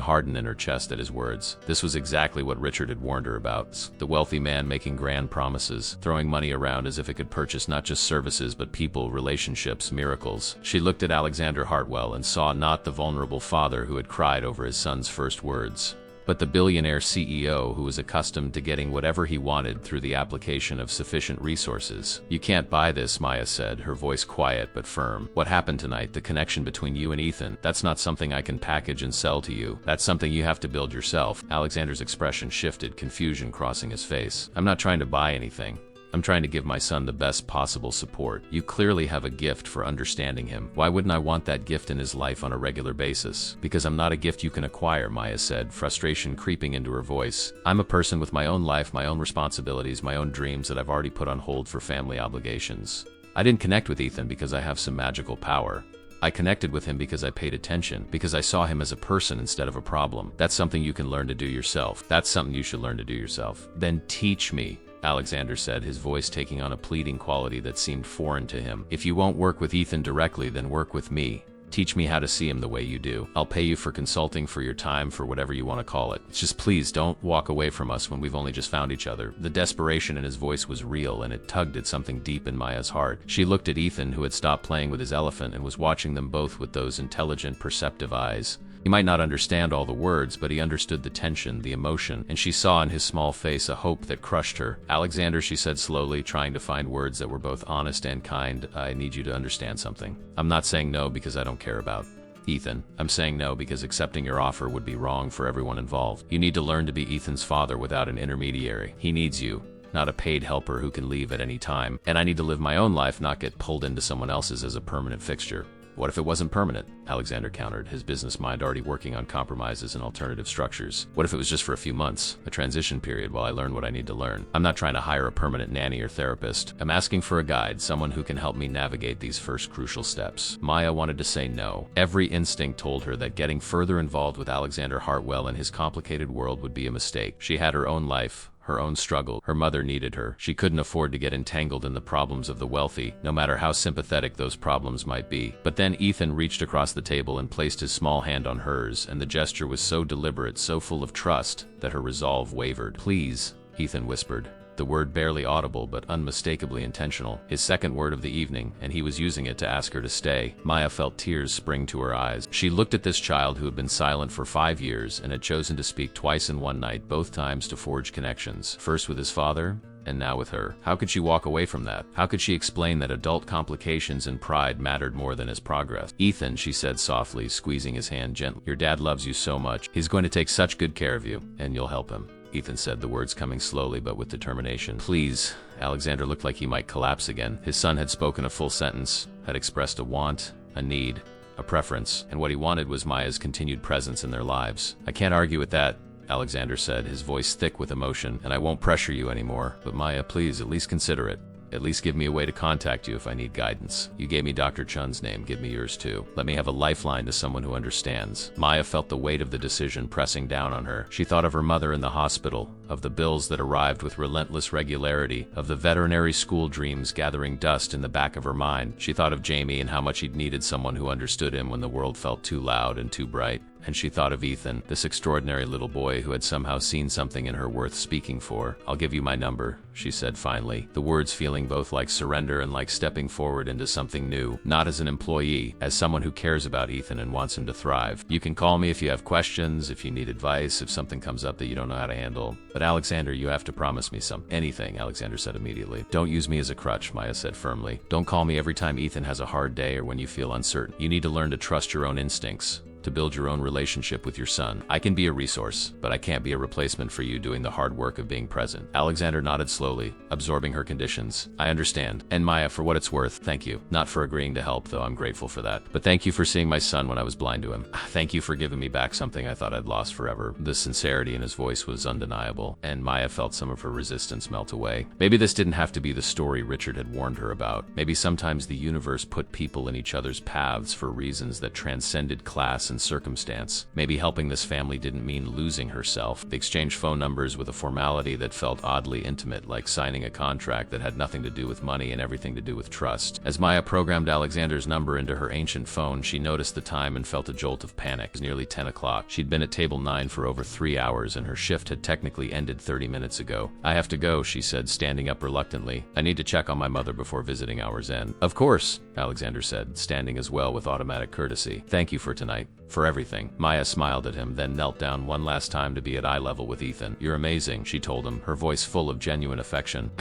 harden in her chest at his words. This was exactly what Richard had warned her about. The wealthy man making grand promises, throwing money around as if it could purchase not just services but people, relationships, miracles. She looked at Alexander Hartwell and saw not the vulnerable father who had cried over his son's first words, but the billionaire CEO who was accustomed to getting whatever he wanted through the application of sufficient resources. You can't buy this, Maya said, her voice quiet but firm. What happened tonight, the connection between you and Ethan, that's not something I can package and sell to you. That's something you have to build yourself. Alexander's expression shifted, confusion crossing his face. I'm not trying to buy anything. I'm trying to give my son the best possible support. You clearly have a gift for understanding him. Why wouldn't I want that gift in his life on a regular basis? Because I'm not a gift you can acquire, Maya said, frustration creeping into her voice. I'm a person with my own life, my own responsibilities, my own dreams that I've already put on hold for family obligations. I didn't connect with Ethan because I have some magical power. I connected with him because I paid attention, because I saw him as a person instead of a problem. That's something you can learn to do yourself. That's something you should learn to do yourself. Then teach me, Alexander said, his voice taking on a pleading quality that seemed foreign to him. If you won't work with Ethan directly, then work with me. Teach me how to see him the way you do. I'll pay you for consulting, for your time, for whatever you want to call it. It's just please don't walk away from us when we've only just found each other." The desperation in his voice was real, and it tugged at something deep in Maya's heart. She looked at Ethan, who had stopped playing with his elephant and was watching them both with those intelligent, perceptive eyes. He might not understand all the words, but he understood the tension, the emotion, and she saw in his small face a hope that crushed her. "Alexander," she said slowly, trying to find words that were both honest and kind, "I need you to understand something. I'm not saying no because I don't care about Ethan. I'm saying no because accepting your offer would be wrong for everyone involved. You need to learn to be Ethan's father without an intermediary. He needs you, not a paid helper who can leave at any time. And I need to live my own life, not get pulled into someone else's as a permanent fixture." "What if it wasn't permanent?" Alexander countered, his business mind already working on compromises and alternative structures. "What if it was just for a few months, a transition period while I learn what I need to learn? I'm not trying to hire a permanent nanny or therapist. I'm asking for a guide, someone who can help me navigate these first crucial steps." Maya wanted to say no. Every instinct told her that getting further involved with Alexander Hartwell and his complicated world would be a mistake. She had her own life, her own struggle. Her mother needed her. She couldn't afford to get entangled in the problems of the wealthy, no matter how sympathetic those problems might be. But then Ethan reached across the table and placed his small hand on hers, and the gesture was so deliberate, so full of trust, that her resolve wavered. "Please," Ethan whispered. The word barely audible, but unmistakably intentional. His second word of the evening, and he was using it to ask her to stay. Maya felt tears spring to her eyes. She looked at this child who had been silent for 5 years and had chosen to speak twice in one night, both times to forge connections. First with his father, and now with her. How could she walk away from that? How could she explain that adult complications and pride mattered more than his progress? "Ethan," she said softly, squeezing his hand gently, "your dad loves you so much. He's going to take such good care of you, and you'll help him." Ethan said, the words coming slowly but with determination. "Please." Alexander looked like he might collapse again. His son had spoken a full sentence, had expressed a want, a need, a preference, and what he wanted was Maya's continued presence in their lives. "I can't argue with that," Alexander said, his voice thick with emotion, "and I won't pressure you anymore. But Maya, please, at least consider it. At least give me a way to contact you if I need guidance. You gave me Dr. Chun's name, give me yours too. Let me have a lifeline to someone who understands." Maya felt the weight of the decision pressing down on her. She thought of her mother in the hospital, of the bills that arrived with relentless regularity, of the veterinary school dreams gathering dust in the back of her mind. She thought of Jamie and how much he'd needed someone who understood him when the world felt too loud and too bright. And she thought of Ethan, this extraordinary little boy who had somehow seen something in her worth speaking for. "I'll give you my number," she said finally, the words feeling both like surrender and like stepping forward into something new, not as an employee, as someone who cares about Ethan and wants him to thrive. "You can call me if you have questions, if you need advice, if something comes up that you don't know how to handle. But Alexander, you have to promise me anything," Alexander said immediately. "Don't use me as a crutch," Maya said firmly. "Don't call me every time Ethan has a hard day or when you feel uncertain. You need to learn to trust your own instincts, to build your own relationship with your son. I can be a resource, but I can't be a replacement for you doing the hard work of being present." Alexander nodded slowly, absorbing her conditions. "I understand. And Maya, for what it's worth, thank you. Not for agreeing to help, though I'm grateful for that. But thank you for seeing my son when I was blind to him. Thank you for giving me back something I thought I'd lost forever." The sincerity in his voice was undeniable, and Maya felt some of her resistance melt away. Maybe this didn't have to be the story Richard had warned her about. Maybe sometimes the universe put people in each other's paths for reasons that transcended class and circumstance. Maybe helping this family didn't mean losing herself. They exchanged phone numbers with a formality that felt oddly intimate, like signing a contract that had nothing to do with money and everything to do with trust. As Maya programmed Alexander's number into her ancient phone, she noticed the time and felt a jolt of panic. It was nearly 10 o'clock. She'd been at table 9 for over 3 hours, and her shift had technically ended 30 minutes ago. "I have to go," she said, standing up reluctantly. "I need to check on my mother before visiting hour's end." "Of course," Alexander said, standing as well with automatic courtesy. "Thank you for tonight. For everything." Maya smiled at him, then knelt down one last time to be at eye level with Ethan. "You're amazing," she told him, her voice full of genuine affection.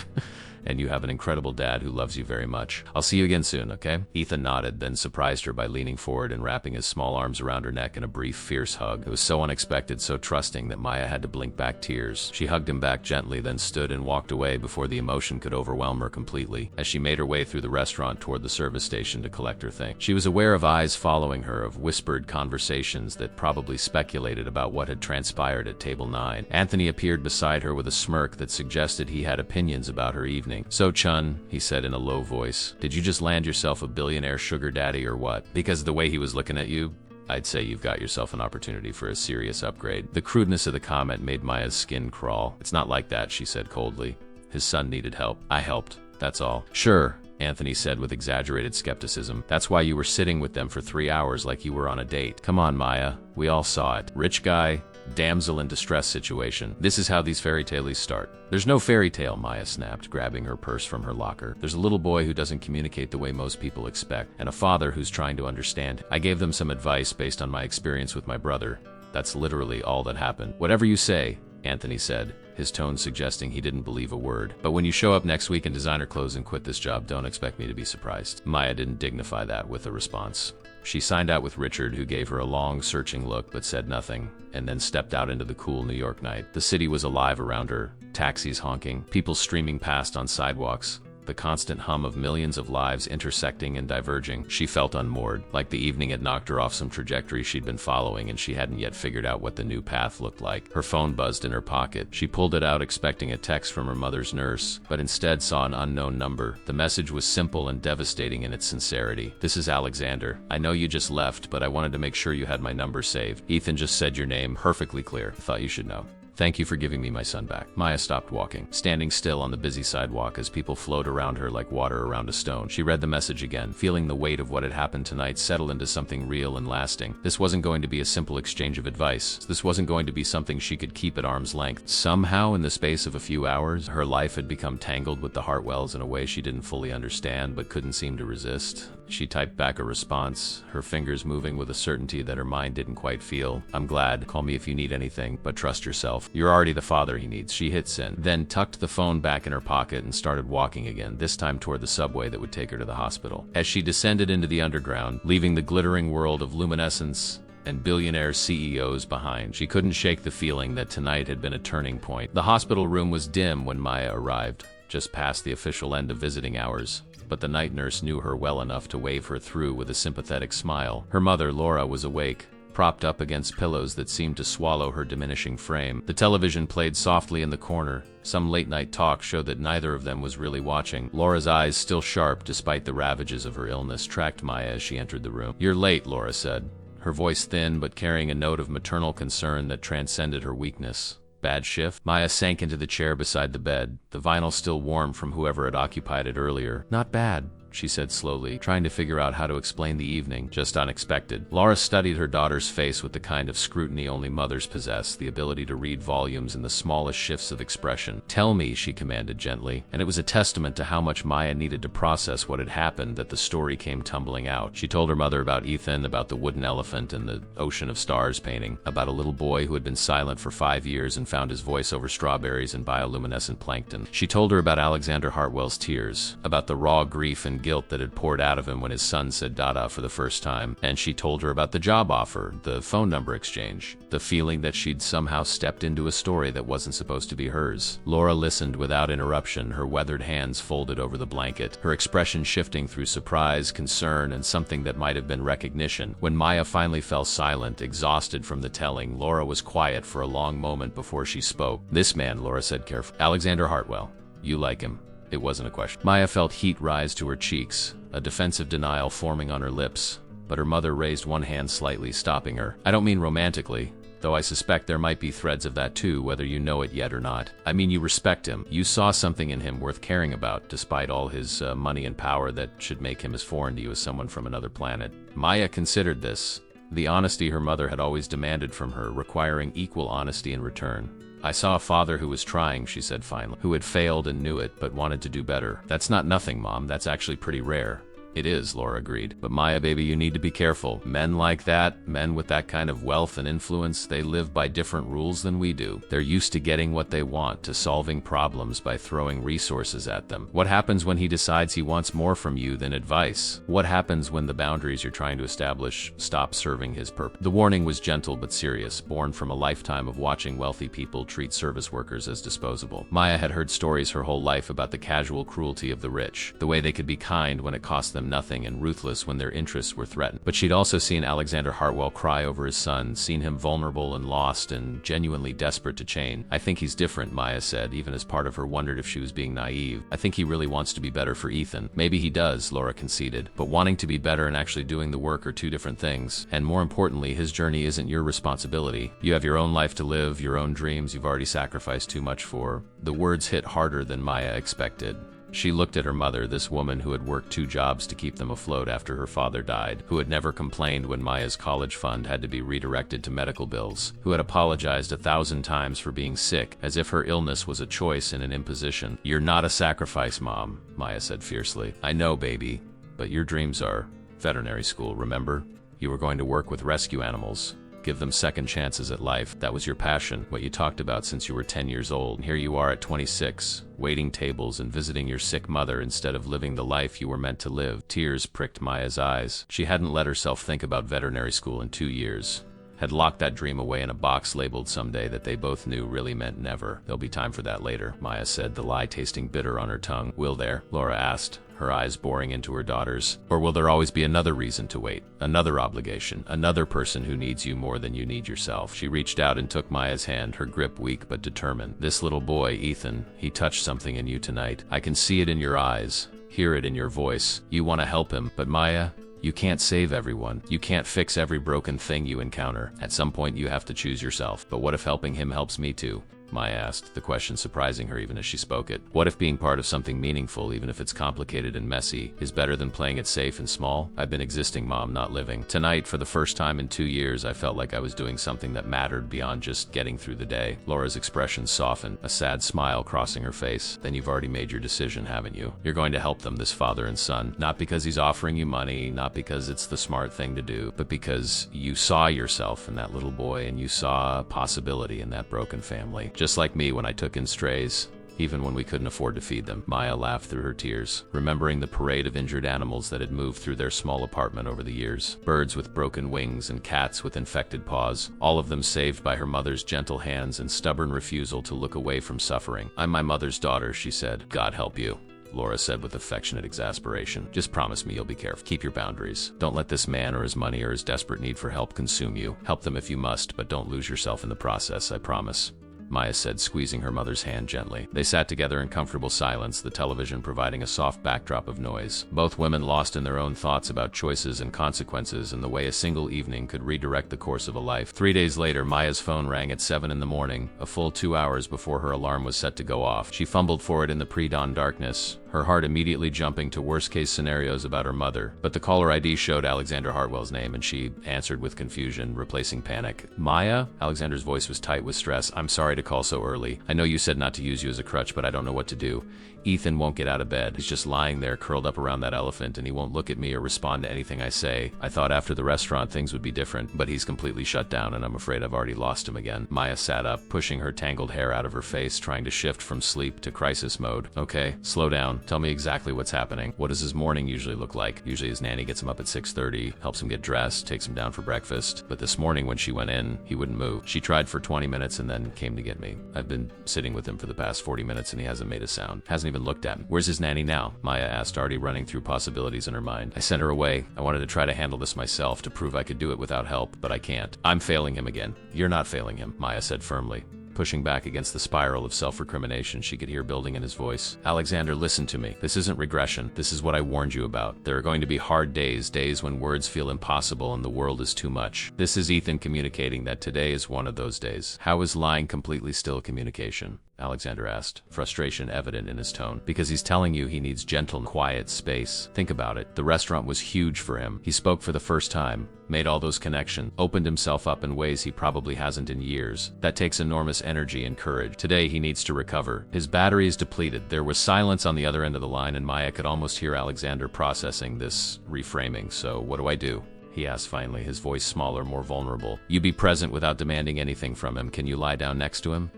"And you have an incredible dad who loves you very much. I'll see you again soon, okay?" Ethan nodded, then surprised her by leaning forward and wrapping his small arms around her neck in a brief, fierce hug. It was so unexpected, so trusting, that Maya had to blink back tears. She hugged him back gently, then stood and walked away before the emotion could overwhelm her completely. As she made her way through the restaurant toward the service station to collect her things, she was aware of eyes following her, of whispered conversations that probably speculated about what had transpired at table 9. Anthony appeared beside her with a smirk that suggested he had opinions about her evening. "So, Chun," he said in a low voice, "did you just land yourself a billionaire sugar daddy or what? Because the way he was looking at you, I'd say you've got yourself an opportunity for a serious upgrade." The crudeness of the comment made Maya's skin crawl. "It's not like that," she said coldly. "His son needed help. I helped. That's all." "Sure," Anthony said with exaggerated skepticism. That's why you were sitting with them for 3 hours like you were on a date. Come on, Maya. We all saw it. Rich guy, damsel in distress situation. This is how these fairy tales start. There's no fairy tale, Maya snapped, grabbing her purse from her locker. There's a little boy who doesn't communicate the way most people expect, and a father who's trying to understand. I gave them some advice based on my experience with my brother. That's literally all that happened. Whatever you say, Anthony said, his tone suggesting he didn't believe a word. But when you show up next week in designer clothes and quit this job, don't expect me to be surprised. Maya didn't dignify that with a response. She signed out with Richard, who gave her a long, searching look but said nothing, and then stepped out into the cool New York night. The city was alive around her, taxis honking, people streaming past on sidewalks, the constant hum of millions of lives intersecting and diverging. She felt unmoored, like the evening had knocked her off some trajectory she'd been following and she hadn't yet figured out what the new path looked like. Her phone buzzed in her pocket. She pulled it out expecting a text from her mother's nurse, but instead saw an unknown number. The message was simple and devastating in its sincerity. This is Alexander. I know you just left, but I wanted to make sure you had my number saved. Ethan just said your name, perfectly clear. Thought you should know. Thank you for giving me my son back. Maya stopped walking, standing still on the busy sidewalk as people flowed around her like water around a stone. She read the message again, feeling the weight of what had happened tonight settle into something real and lasting. This wasn't going to be a simple exchange of advice. This wasn't going to be something she could keep at arm's length. Somehow, in the space of a few hours, her life had become tangled with the Hartwells in a way she didn't fully understand but couldn't seem to resist. She typed back a response, her fingers moving with a certainty that her mind didn't quite feel. I'm glad. Call me if you need anything, but trust yourself. You're already the father he needs. She hit send, then tucked the phone back in her pocket and started walking again, this time toward the subway that would take her to the hospital. As she descended into the underground, leaving the glittering world of luminescence and billionaire CEOs behind, she couldn't shake the feeling that tonight had been a turning point. The hospital room was dim when Maya arrived, just past the official end of visiting hours. But the night nurse knew her well enough to wave her through with a sympathetic smile. Her mother, Laura, was awake, propped up against pillows that seemed to swallow her diminishing frame. The television played softly in the corner. Some late-night talk showed that neither of them was really watching. Laura's eyes, still sharp despite the ravages of her illness, tracked Maya as she entered the room. You're late, Laura said, her voice thin but carrying a note of maternal concern that transcended her weakness. Bad shift? Maya sank into the chair beside the bed, the vinyl still warm from whoever had occupied it earlier. Not bad, she said slowly, trying to figure out how to explain the evening. Just unexpected. Laura studied her daughter's face with the kind of scrutiny only mothers possess, the ability to read volumes in the smallest shifts of expression. Tell me, she commanded gently, and it was a testament to how much Maya needed to process what had happened that the story came tumbling out. She told her mother about Ethan, about the wooden elephant and the ocean of stars painting, about a little boy who had been silent for 5 years and found his voice over strawberries and bioluminescent plankton. She told her about Alexander Hartwell's tears, about the raw grief and guilt that had poured out of him when his son said Dada for the first time, and she told her about the job offer, the phone number exchange, the feeling that she'd somehow stepped into a story that wasn't supposed to be hers. Laura listened without interruption, her weathered hands folded over the blanket, her expression shifting through surprise, concern, and something that might have been recognition. When Maya finally fell silent, exhausted from the telling, Laura was quiet for a long moment before she spoke. This man, Laura said carefully. Alexander Hartwell. You like him. It wasn't a question. Maya felt heat rise to her cheeks, a defensive denial forming on her lips, but her mother raised one hand slightly, stopping her. I don't mean romantically, though I suspect there might be threads of that too, whether you know it yet or not. I mean you respect him. You saw something in him worth caring about, despite all his money and power that should make him as foreign to you as someone from another planet. Maya considered this, the honesty her mother had always demanded from her, requiring equal honesty in return. I saw a father who was trying, she said finally, who had failed and knew it, but wanted to do better. That's not nothing, Mom. That's actually pretty rare. It is, Laura agreed. But Maya, baby, you need to be careful. Men like that, men with that kind of wealth and influence, they live by different rules than we do. They're used to getting what they want, to solving problems by throwing resources at them. What happens when he decides he wants more from you than advice? What happens when the boundaries you're trying to establish stop serving his purpose? The warning was gentle but serious, born from a lifetime of watching wealthy people treat service workers as disposable. Maya had heard stories her whole life about the casual cruelty of the rich, the way they could be kind when it cost them nothing and ruthless when their interests were threatened. But she'd also seen Alexander Hartwell cry over his son, seen him vulnerable and lost and genuinely desperate to change. I think he's different, Maya said, even as part of her wondered if she was being naive. I think he really wants to be better for Ethan. Maybe he does, Laura conceded, but wanting to be better and actually doing the work are two different things. And more importantly, his journey isn't your responsibility. You have your own life to live, your own dreams you've already sacrificed too much for. The words hit harder than Maya expected. She looked at her mother, this woman who had worked 2 jobs to keep them afloat after her father died, who had never complained when Maya's college fund had to be redirected to medical bills, who had apologized 1,000 times for being sick, as if her illness was a choice and an imposition. "You're not a sacrifice, Mom," Maya said fiercely. "I know, baby, but your dreams are veterinary school, remember? You were going to work with rescue animals. Give them second chances at life. That was your passion, what you talked about since you were 10 years old. And here you are at 26, waiting tables and visiting your sick mother instead of living the life you were meant to live." Tears pricked Maya's eyes. She hadn't let herself think about veterinary school in 2 years. Had locked that dream away in a box labeled someday that they both knew really meant never. "There'll be time for that later," Maya said, the lie tasting bitter on her tongue. "Will there?" Laura asked, her eyes boring into her daughter's. "Or will there always be another reason to wait? Another obligation? Another person who needs you more than you need yourself?" She reached out and took Maya's hand, her grip weak but determined. "This little boy, Ethan, he touched something in you tonight. I can see it in your eyes, hear it in your voice. You want to help him, but Maya, you can't save everyone. You can't fix every broken thing you encounter. At some point you have to choose yourself. But what if helping him helps me too?" Maya asked, the question surprising her even as she spoke it. "What if being part of something meaningful, even if it's complicated and messy, is better than playing it safe and small? I've been existing, Mom, not living. Tonight, for the first time in 2 years, I felt like I was doing something that mattered beyond just getting through the day." Laura's expression softened, a sad smile crossing her face. "Then you've already made your decision, haven't you? You're going to help them, this father and son, not because he's offering you money, not because it's the smart thing to do, but because you saw yourself in that little boy and you saw a possibility in that broken family. Just like me when I took in strays, even when we couldn't afford to feed them." Maya laughed through her tears, remembering the parade of injured animals that had moved through their small apartment over the years. Birds with broken wings and cats with infected paws, all of them saved by her mother's gentle hands and stubborn refusal to look away from suffering. "I'm my mother's daughter," she said. "God help you," Laura said with affectionate exasperation. "Just promise me you'll be careful. Keep your boundaries. Don't let this man or his money or his desperate need for help consume you. Help them if you must, but don't lose yourself in the process, I promise," Maya said, squeezing her mother's hand gently. They sat together in comfortable silence, the television providing a soft backdrop of noise. Both women lost in their own thoughts about choices and consequences and the way a single evening could redirect the course of a life. 3 days later, Maya's phone rang at 7 in the morning, a full 2 hours before her alarm was set to go off. She fumbled for it in the pre-dawn darkness, her heart immediately jumping to worst-case scenarios about her mother. But the caller ID showed Alexander Hartwell's name, and she answered with confusion, replacing panic. "Maya?" Alexander's voice was tight with stress. "I'm sorry to call so early. I know you said not to use you as a crutch, but I don't know what to do. Ethan won't get out of bed. He's just lying there curled up around that elephant, and he won't look at me or respond to anything I say. I thought after the restaurant things would be different, but he's completely shut down, and I'm afraid I've already lost him again." Maya sat up, pushing her tangled hair out of her face, trying to shift from sleep to crisis mode. "Okay, slow down. Tell me exactly what's happening. What does his morning usually look like?" Usually his nanny gets him up at 6:30, helps him get dressed, takes him down for breakfast. But this morning when she went in, he wouldn't move. She tried for 20 minutes and then came to get me. I've been sitting with him for the past 40 minutes and he hasn't made a sound. Hasn't even looked at me. "Where's his nanny now?" Maya asked, already running through possibilities in her mind. "I sent her away. I wanted to try to handle this myself, to prove I could do it without help, but I can't. I'm failing him again." "You're not failing him," Maya said firmly, pushing back against the spiral of self-recrimination she could hear building in his voice. "Alexander, listen to me. This isn't regression. This is what I warned you about. There are going to be hard days, days when words feel impossible and the world is too much. This is Ethan communicating that today is one of those days." "How is lying completely still communication?" Alexander asked, frustration evident in his tone. "Because he's telling you he needs gentle, quiet space. Think about it. The restaurant was huge for him. He spoke for the first time, made all those connections, opened himself up in ways he probably hasn't in years. That takes enormous energy and courage. Today he needs to recover. His battery is depleted." There was silence on the other end of the line, and Maya could almost hear Alexander processing this reframing. "So what do I do?" he asked finally, his voice smaller, more vulnerable. "You be present without demanding anything from him. Can you lie down next to him?"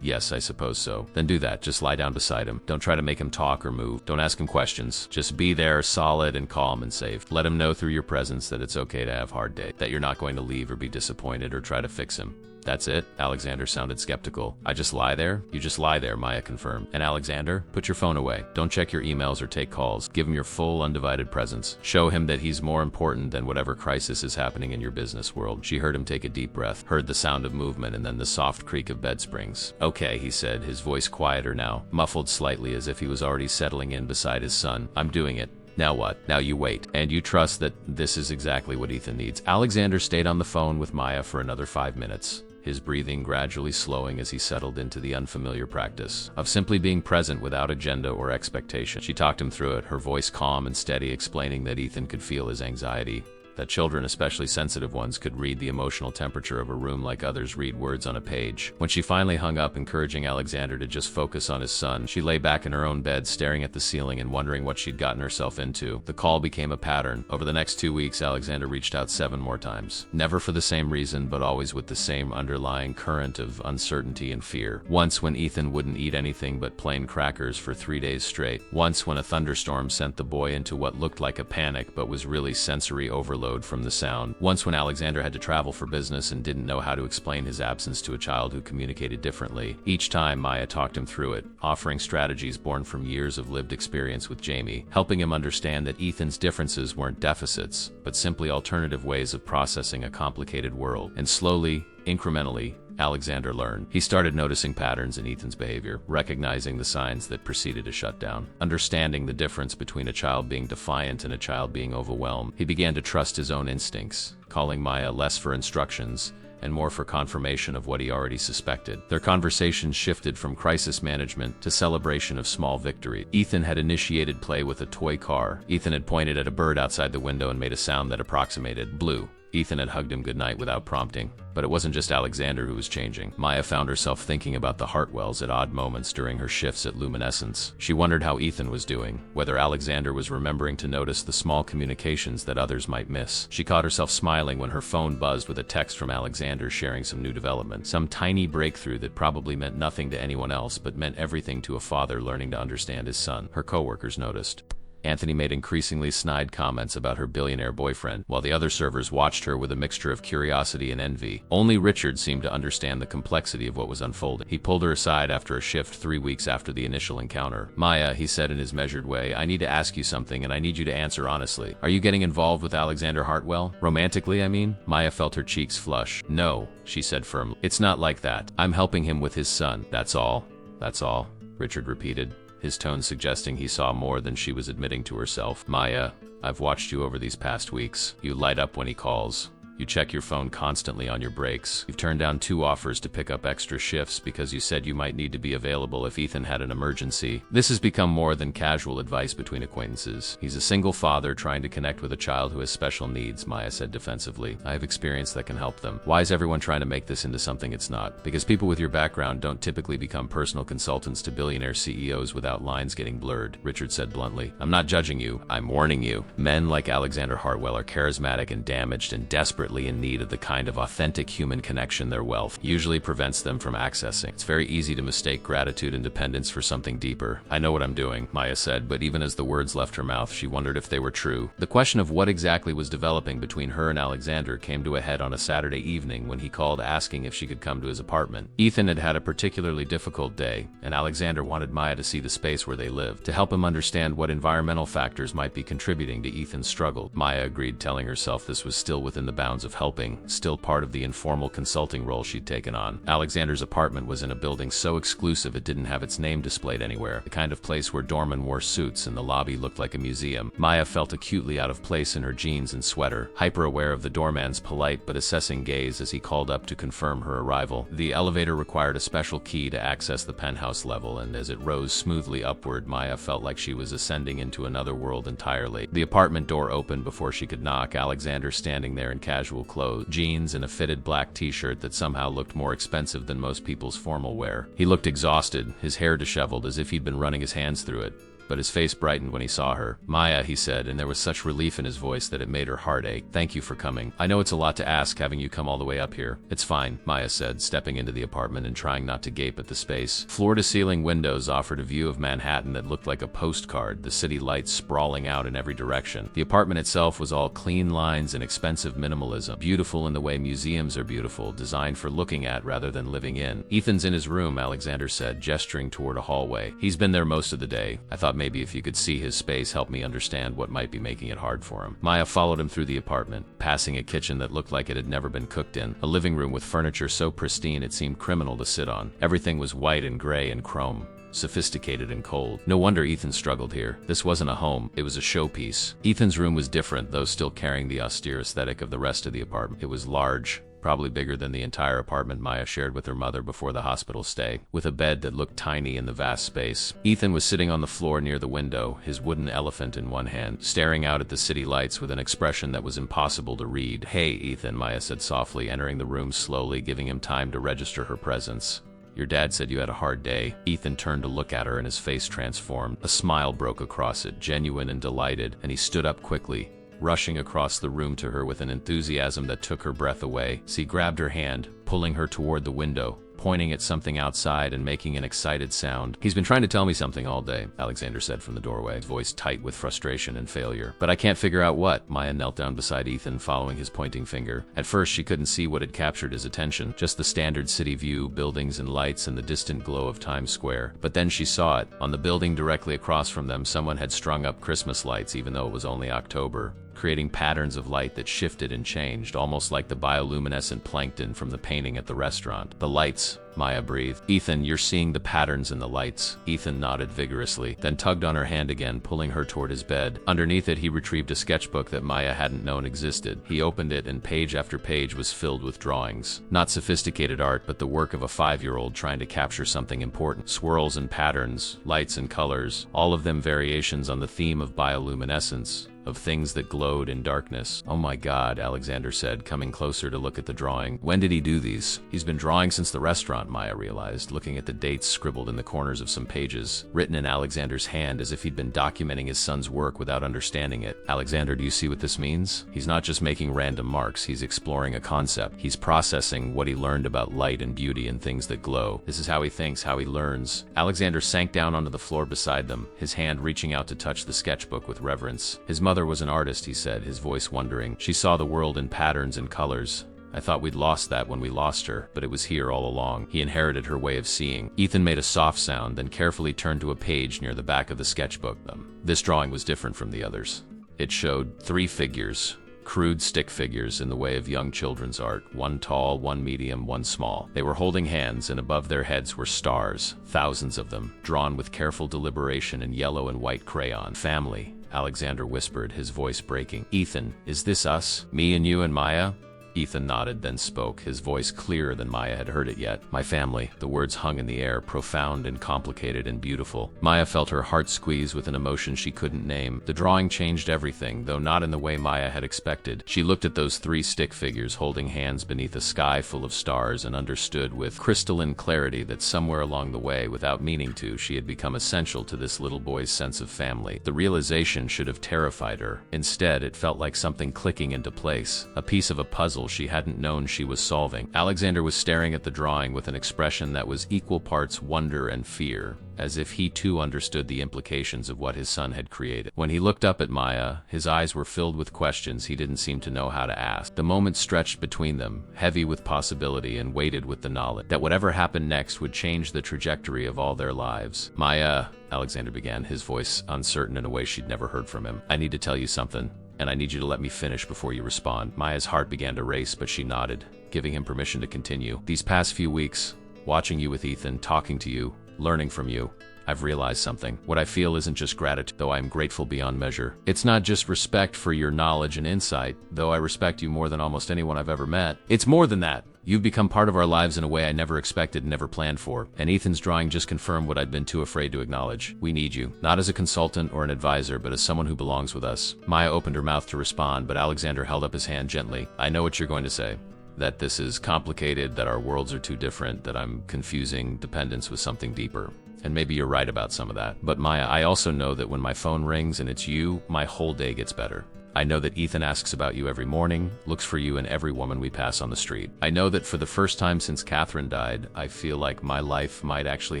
Yes, I suppose so." "Then do that. Just lie down beside him. Don't try to make him talk or move. Don't ask him questions. Just be there, solid and calm and safe. Let him know through your presence that it's okay to have hard days, that you're not going to leave or be disappointed or try to fix him." "That's it?" Alexander sounded skeptical. "I just lie there?" "You just lie there," Maya confirmed. "And Alexander, put your phone away. Don't check your emails or take calls. Give him your full, undivided presence. Show him that he's more important than whatever crisis is happening in your business world." She heard him take a deep breath, heard the sound of movement and then the soft creak of bed springs. "Okay," he said, his voice quieter now, muffled slightly as if he was already settling in beside his son. "I'm doing it. Now what? Now you wait. And you trust that this is exactly what Ethan needs." Alexander stayed on the phone with Maya for another 5 minutes. his breathing gradually slowing as he settled into the unfamiliar practice of simply being present without agenda or expectation. She talked him through it, her voice calm and steady, explaining that Ethan could feel his anxiety, that children, especially sensitive ones, could read the emotional temperature of a room like others read words on a page. When she finally hung up, encouraging Alexander to just focus on his son, she lay back in her own bed, staring at the ceiling and wondering what she'd gotten herself into. The call became a pattern. Over the next 2 weeks, Alexander reached out 7 more times. Never for the same reason, but always with the same underlying current of uncertainty and fear. Once when Ethan wouldn't eat anything but plain crackers for 3 days straight. Once when a thunderstorm sent the boy into what looked like a panic but was really sensory overload from the sound. Once when Alexander had to travel for business and didn't know how to explain his absence to a child who communicated differently. Each time, Maya talked him through it, offering strategies born from years of lived experience with Jamie, helping him understand that Ethan's differences weren't deficits, but simply alternative ways of processing a complicated world. And slowly, incrementally, Alexander learned. He started noticing patterns in Ethan's behavior, recognizing the signs that preceded a shutdown, understanding the difference between a child being defiant and a child being overwhelmed. He began to trust his own instincts, calling Maya less for instructions and more for confirmation of what he already suspected. Their conversation shifted from crisis management to celebration of small victory. Ethan had initiated play with a toy car. Ethan had pointed at a bird outside the window and made a sound that approximated blue. Ethan had hugged him goodnight without prompting. But it wasn't just Alexander who was changing. Maya found herself thinking about the Hartwells at odd moments during her shifts at Luminescence. She wondered how Ethan was doing, whether Alexander was remembering to notice the small communications that others might miss. She caught herself smiling when her phone buzzed with a text from Alexander sharing some new development, some tiny breakthrough that probably meant nothing to anyone else but meant everything to a father learning to understand his son. Her coworkers noticed. Anthony made increasingly snide comments about her billionaire boyfriend, while the other servers watched her with a mixture of curiosity and envy. Only Richard seemed to understand the complexity of what was unfolding. He pulled her aside after a shift 3 weeks after the initial encounter. "Maya," he said in his measured way, "I need to ask you something, and I need you to answer honestly. Are you getting involved with Alexander Hartwell? Romantically, I mean?" Maya felt her cheeks flush. "No," she said firmly. "It's not like that. I'm helping him with his son. That's all." "That's all," Richard repeated, his tone suggesting he saw more than she was admitting to herself. "Maya, I've watched you over these past weeks. You light up when he calls. You check your phone constantly on your breaks. You've turned down 2 offers to pick up extra shifts because you said you might need to be available if Ethan had an emergency. This has become more than casual advice between acquaintances. He's a single father trying to connect with a child who has special needs," Maya said defensively. "I have experience that can help them. Why is everyone trying to make this into something it's not? Because people with your background don't typically become personal consultants to billionaire CEOs without lines getting blurred," Richard said bluntly. "I'm not judging you. I'm warning you. Men like Alexander Hartwell are charismatic and damaged and desperate in need of the kind of authentic human connection their wealth usually prevents them from accessing. It's very easy to mistake gratitude and dependence for something deeper." "I know what I'm doing," Maya said, but even as the words left her mouth, she wondered if they were true. The question of what exactly was developing between her and Alexander came to a head on a Saturday evening when he called asking if she could come to his apartment. Ethan had had a particularly difficult day, and Alexander wanted Maya to see the space where they lived, to help him understand what environmental factors might be contributing to Ethan's struggle. Maya agreed, telling herself this was still within the bounds of helping, still part of the informal consulting role she'd taken on. Alexander's apartment was in a building so exclusive it didn't have its name displayed anywhere, the kind of place where doormen wore suits and the lobby looked like a museum. Maya felt acutely out of place in her jeans and sweater, hyper-aware of the doorman's polite but assessing gaze as he called up to confirm her arrival. The elevator required a special key to access the penthouse level, and as it rose smoothly upward, Maya felt like she was ascending into another world entirely. The apartment door opened before she could knock, Alexander standing there in casual clothes, jeans and a fitted black t-shirt that somehow looked more expensive than most people's formal wear. He looked exhausted, his hair disheveled as if he'd been running his hands through it. But his face brightened when he saw her. "Maya," he said, and there was such relief in his voice that it made her heart ache. "Thank you for coming. I know it's a lot to ask, having you come all the way up here." "It's fine," Maya said, stepping into the apartment and trying not to gape at the space. Floor-to-ceiling windows offered a view of Manhattan that looked like a postcard, the city lights sprawling out in every direction. The apartment itself was all clean lines and expensive minimalism, beautiful in the way museums are beautiful, designed for looking at rather than living in. "Ethan's in his room," Alexander said, gesturing toward a hallway. "He's been there most of the day. I thought maybe if you could see his space, help me understand what might be making it hard for him." Maya followed him through the apartment, passing a kitchen that looked like it had never been cooked in, a living room with furniture so pristine it seemed criminal to sit on. Everything was white and gray and chrome, sophisticated and cold. No wonder Ethan struggled here. This wasn't a home, it was a showpiece. Ethan's room was different, though still carrying the austere aesthetic of the rest of the apartment. It was large, probably bigger than the entire apartment Maya shared with her mother before the hospital stay, with a bed that looked tiny in the vast space. Ethan was sitting on the floor near the window, his wooden elephant in one hand, staring out at the city lights with an expression that was impossible to read. "Hey, Ethan," Maya said softly, entering the room slowly, giving him time to register her presence. "Your dad said you had a hard day." Ethan turned to look at her and his face transformed. A smile broke across it, genuine and delighted, and he stood up quickly, rushing across the room to her with an enthusiasm that took her breath away. He grabbed her hand, pulling her toward the window, pointing at something outside and making an excited sound. "He's been trying to tell me something all day," Alexander said from the doorway, his voice tight with frustration and failure. "But I can't figure out what." Maya knelt down beside Ethan, following his pointing finger. At first, she couldn't see what had captured his attention, just the standard city view, buildings and lights, and the distant glow of Times Square. But then she saw it. On the building directly across from them, someone had strung up Christmas lights, even though it was only October, creating patterns of light that shifted and changed, almost like the bioluminescent plankton from the painting at the restaurant. "The lights," Maya breathed. "Ethan, you're seeing the patterns in the lights." Ethan nodded vigorously, then tugged on her hand again, pulling her toward his bed. Underneath it, he retrieved a sketchbook that Maya hadn't known existed. He opened it, and page after page was filled with drawings. Not sophisticated art, but the work of a 5-year-old trying to capture something important. Swirls and patterns, lights and colors, all of them variations on the theme of bioluminescence, of things that glowed in darkness. "Oh my God," Alexander said, coming closer to look at the drawing. "When did he do these?" "He's been drawing since the restaurant," Maya realized, looking at the dates scribbled in the corners of some pages, written in Alexander's hand as if he'd been documenting his son's work without understanding it. "Alexander, do you see what this means? He's not just making random marks, he's exploring a concept. He's processing what he learned about light and beauty and things that glow. This is how he thinks, how he learns." Alexander sank down onto the floor beside them, his hand reaching out to touch the sketchbook with reverence. His mother was an artist, he said, his voice wondering. "She saw the world in patterns and colors. I thought we'd lost that when we lost her, but it was here all along." He inherited her way of seeing. Ethan made a soft sound, then carefully turned to a page near the back of the sketchbook. This drawing was different from the others. It showed 3 figures, crude stick figures in the way of young children's art, one tall, one medium, one small. They were holding hands, and above their heads were stars, thousands of them, drawn with careful deliberation in yellow and white crayon. "Family," Alexander whispered, his voice breaking. "Ethan, is this us? Me and you and Maya?" Ethan nodded, then spoke, his voice clearer than Maya had heard it yet. "My family." The words hung in the air, profound and complicated and beautiful. Maya felt her heart squeeze with an emotion she couldn't name. The drawing changed everything, though not in the way Maya had expected. She looked at those 3 stick figures holding hands beneath a sky full of stars and understood with crystalline clarity that somewhere along the way, without meaning to, she had become essential to this little boy's sense of family. The realization should have terrified her. Instead, it felt like something clicking into place, a piece of a puzzle she hadn't known she was solving. Alexander was staring at the drawing with an expression that was equal parts wonder and fear, as if he too understood the implications of what his son had created. When he looked up at Maya, his eyes were filled with questions he didn't seem to know how to ask. The moment stretched between them, heavy with possibility and weighted with the knowledge that whatever happened next would change the trajectory of all their lives. "Maya," Alexander began, his voice uncertain in a way she'd never heard from him, "I need to tell you something, and I need you to let me finish before you respond." Maya's heart began to race, but she nodded, giving him permission to continue. "These past few weeks, watching you with Ethan, talking to you, learning from you, I've realized something. What I feel isn't just gratitude, though I'm grateful beyond measure. It's not just respect for your knowledge and insight, though I respect you more than almost anyone I've ever met. It's more than that. You've become part of our lives in a way I never expected and never planned for. And Ethan's drawing just confirmed what I'd been too afraid to acknowledge. We need you, not as a consultant or an advisor, but as someone who belongs with us." Maya opened her mouth to respond, but Alexander held up his hand gently. "I know what you're going to say. That this is complicated, that our worlds are too different, that I'm confusing dependence with something deeper. And maybe you're right about some of that. But Maya, I also know that when my phone rings and it's you, my whole day gets better. I know that Ethan asks about you every morning, looks for you in every woman we pass on the street. I know that for the first time since Catherine died, I feel like my life might actually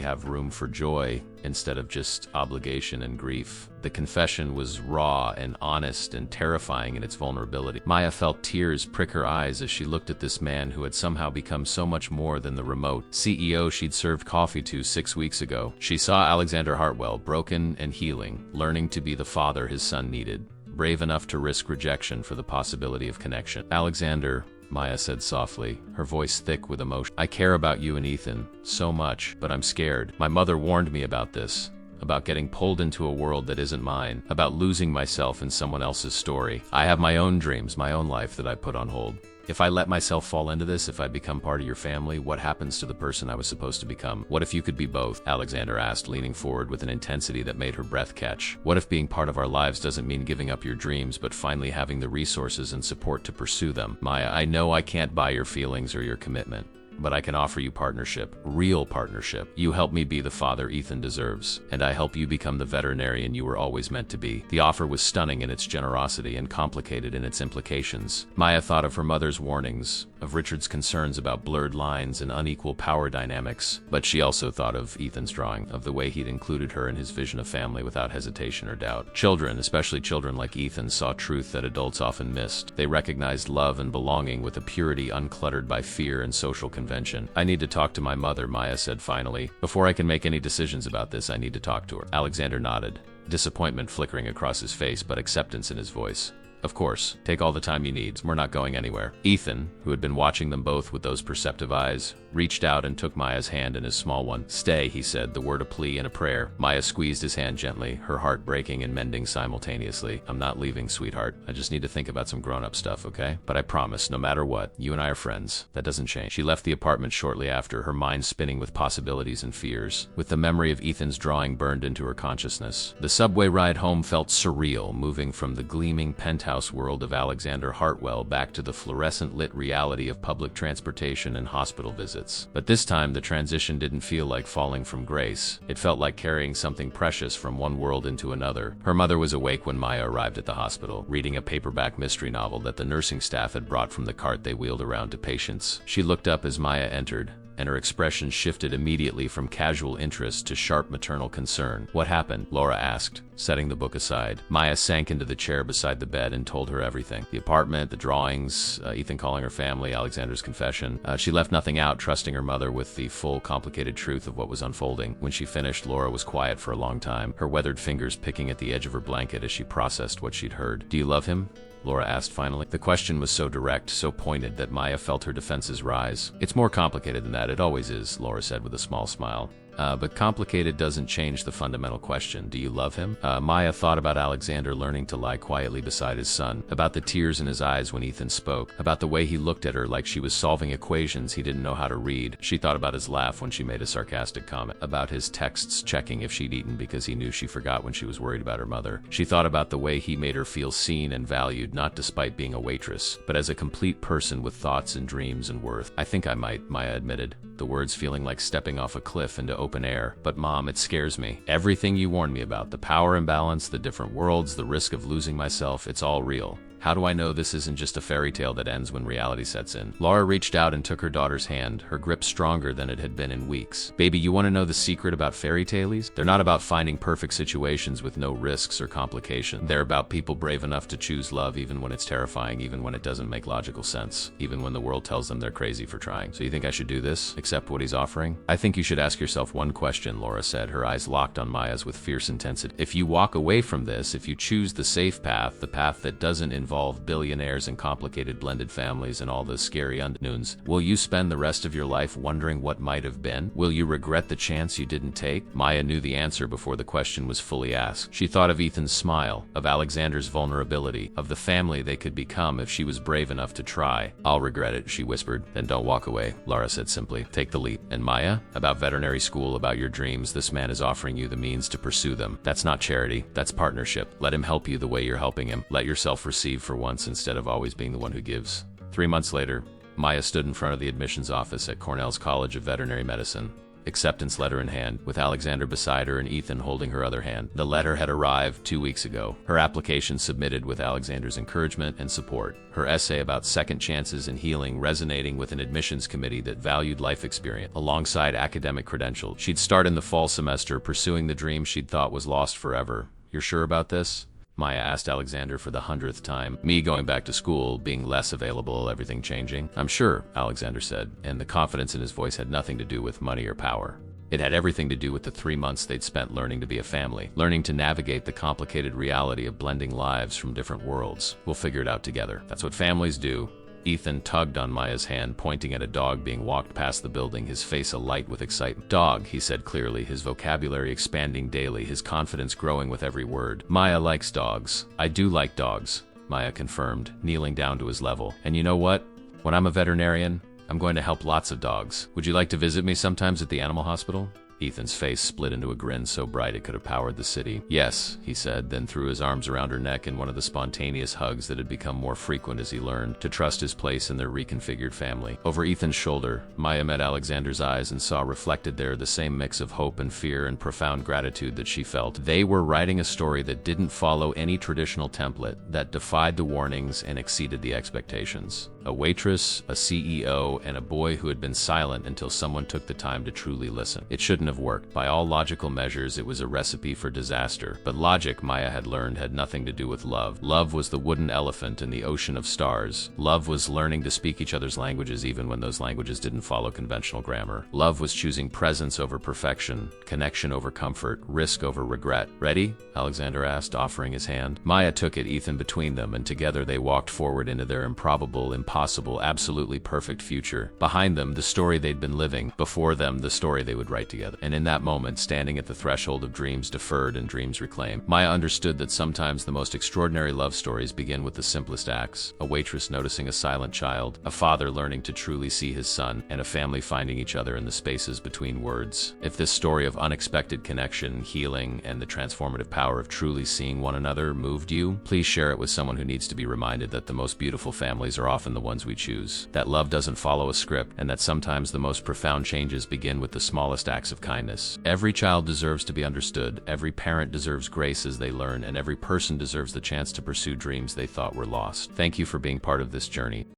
have room for joy instead of just obligation and grief." The confession was raw and honest and terrifying in its vulnerability. Maya felt tears prick her eyes as she looked at this man who had somehow become so much more than the remote CEO she'd served coffee to 6 weeks ago. She saw Alexander Hartwell, broken and healing, learning to be the father his son needed, brave enough to risk rejection for the possibility of connection. "Alexander," Maya said softly, her voice thick with emotion, "I care about you and Ethan so much, but I'm scared. My mother warned me about this, about getting pulled into a world that isn't mine, about losing myself in someone else's story. I have my own dreams, my own life that I put on hold. If I let myself fall into this, if I become part of your family, what happens to the person I was supposed to become? What if you could be both? Alexander asked, leaning forward with an intensity that made her breath catch. What if being part of our lives doesn't mean giving up your dreams, but finally having the resources and support to pursue them? Maya, I know I can't buy your feelings or your commitment, but I can offer you partnership, real partnership. You help me be the father Ethan deserves, and I help you become the veterinarian you were always meant to be. The offer was stunning in its generosity and complicated in its implications. Maya thought of her mother's warnings, of Richard's concerns about blurred lines and unequal power dynamics, but she also thought of Ethan's drawing, of the way he'd included her in his vision of family without hesitation or doubt. Children, especially children like Ethan, saw truth that adults often missed. They recognized love and belonging with a purity uncluttered by fear and social convention. I need to talk to my mother, Maya said finally. Before I can make any decisions about this, I need to talk to her. Alexander nodded, disappointment flickering across his face, but acceptance in his voice. Of course, take all the time you need. We're not going anywhere. Ethan, who had been watching them both with those perceptive eyes, reached out and took Maya's hand in his small one. Stay, he said, the word a plea and a prayer. Maya squeezed his hand gently, her heart breaking and mending simultaneously. I'm not leaving, sweetheart. I just need to think about some grown-up stuff, okay? But I promise, no matter what, you and I are friends. That doesn't change. She left the apartment shortly after, her mind spinning with possibilities and fears, with the memory of Ethan's drawing burned into her consciousness. The subway ride home felt surreal, moving from the gleaming penthouse world of Alexander Hartwell back to the fluorescent-lit reality of public transportation and hospital visits. But this time, the transition didn't feel like falling from grace. It felt like carrying something precious from one world into another. Her mother was awake when Maya arrived at the hospital, reading a paperback mystery novel that the nursing staff had brought from the cart they wheeled around to patients. She looked up as Maya entered, and her expression shifted immediately from casual interest to sharp maternal concern. What happened? Laura asked, setting the book aside. Maya sank into the chair beside the bed and told her everything. The apartment, the drawings, Ethan calling her family, Alexander's confession. She left nothing out, trusting her mother with the full, complicated truth of what was unfolding. When she finished, Laura was quiet for a long time, her weathered fingers picking at the edge of her blanket as she processed what she'd heard. Do you love him? Laura asked finally. The question was so direct, so pointed, that Maya felt her defenses rise. It's more complicated than that, it always is, Laura said with a small smile. But complicated doesn't change the fundamental question. Do you love him? Maya thought about Alexander learning to lie quietly beside his son, about the tears in his eyes when Ethan spoke, about the way he looked at her like she was solving equations he didn't know how to read. She thought about his laugh when she made a sarcastic comment, about his texts checking if she'd eaten because he knew she forgot when she was worried about her mother. She thought about the way he made her feel seen and valued, not despite being a waitress, but as a complete person with thoughts and dreams and worth. I think I might, Maya admitted, the words feeling like stepping off a cliff into open air. But Mom, it scares me. Everything you warned me about, the power imbalance, the different worlds, the risk of losing myself, it's all real. How do I know this isn't just a fairy tale that ends when reality sets in? Laura reached out and took her daughter's hand, her grip stronger than it had been in weeks. Baby, you want to know the secret about fairy tales? They're not about finding perfect situations with no risks or complications. They're about people brave enough to choose love even when it's terrifying, even when it doesn't make logical sense, even when the world tells them they're crazy for trying. So you think I should do this? Accept what he's offering? I think you should ask yourself one question, Laura said, her eyes locked on Maya's with fierce intensity. If you walk away from this, if you choose the safe path, the path that doesn't involve billionaires and complicated blended families and all the scary unknowns, will you spend the rest of your life wondering what might have been? Will you regret the chance you didn't take? Maya knew the answer before the question was fully asked. She thought of Ethan's smile, of Alexander's vulnerability, of the family they could become if she was brave enough to try. I'll regret it, she whispered. Then don't walk away, Laura said simply. Take the leap. And Maya, about veterinary school, about your dreams, this man is offering you the means to pursue them. That's not charity, that's partnership. Let him help you the way you're helping him. Let yourself receive for once instead of always being the one who gives. 3 months later, Maya stood in front of the admissions office at Cornell's College of Veterinary Medicine, acceptance letter in hand, with Alexander beside her and Ethan holding her other hand. The letter had arrived 2 weeks ago, her application submitted with Alexander's encouragement and support, her essay about second chances and healing resonating with an admissions committee that valued life experience alongside academic credentials. She'd start in the fall semester pursuing the dream she'd thought was lost forever. You're sure about this? Maya asked Alexander for the 100th time. Me going back to school, being less available, everything changing. I'm sure, Alexander said, and the confidence in his voice had nothing to do with money or power. It had everything to do with the 3 months they'd spent learning to be a family, learning to navigate the complicated reality of blending lives from different worlds. We'll figure it out together. That's what families do. Ethan tugged on Maya's hand, pointing at a dog being walked past the building, his face alight with excitement. Dog, he said clearly, his vocabulary expanding daily, his confidence growing with every word. Maya likes dogs. I do like dogs, Maya confirmed, kneeling down to his level. And you know what? When I'm a veterinarian, I'm going to help lots of dogs. Would you like to visit me sometimes at the animal hospital? Ethan's face split into a grin so bright it could have powered the city. Yes, he said, then threw his arms around her neck in one of the spontaneous hugs that had become more frequent as he learned to trust his place in their reconfigured family. Over Ethan's shoulder, Maya met Alexander's eyes and saw reflected there the same mix of hope and fear and profound gratitude that she felt. They were writing a story that didn't follow any traditional template, that defied the warnings and exceeded the expectations. A waitress, a CEO, and a boy who had been silent until someone took the time to truly listen. It shouldn't have worked. By all logical measures, it was a recipe for disaster. But logic, Maya had learned, had nothing to do with love. Love was the wooden elephant in the ocean of stars. Love was learning to speak each other's languages even when those languages didn't follow conventional grammar. Love was choosing presence over perfection, connection over comfort, risk over regret. Ready? Alexander asked, offering his hand. Maya took it, Ethan between them, and together they walked forward into their improbable, impossible, absolutely perfect future. Behind them, the story they'd been living. Before them, the story they would write together. And in that moment, standing at the threshold of dreams deferred and dreams reclaimed, Maya understood that sometimes the most extraordinary love stories begin with the simplest acts. A waitress noticing a silent child, a father learning to truly see his son, and a family finding each other in the spaces between words. If this story of unexpected connection, healing, and the transformative power of truly seeing one another moved you, please share it with someone who needs to be reminded that the most beautiful families are often the ones we choose, that love doesn't follow a script, and that sometimes the most profound changes begin with the smallest acts of kindness. Every child deserves to be understood, every parent deserves grace as they learn, and every person deserves the chance to pursue dreams they thought were lost. Thank you for being part of this journey.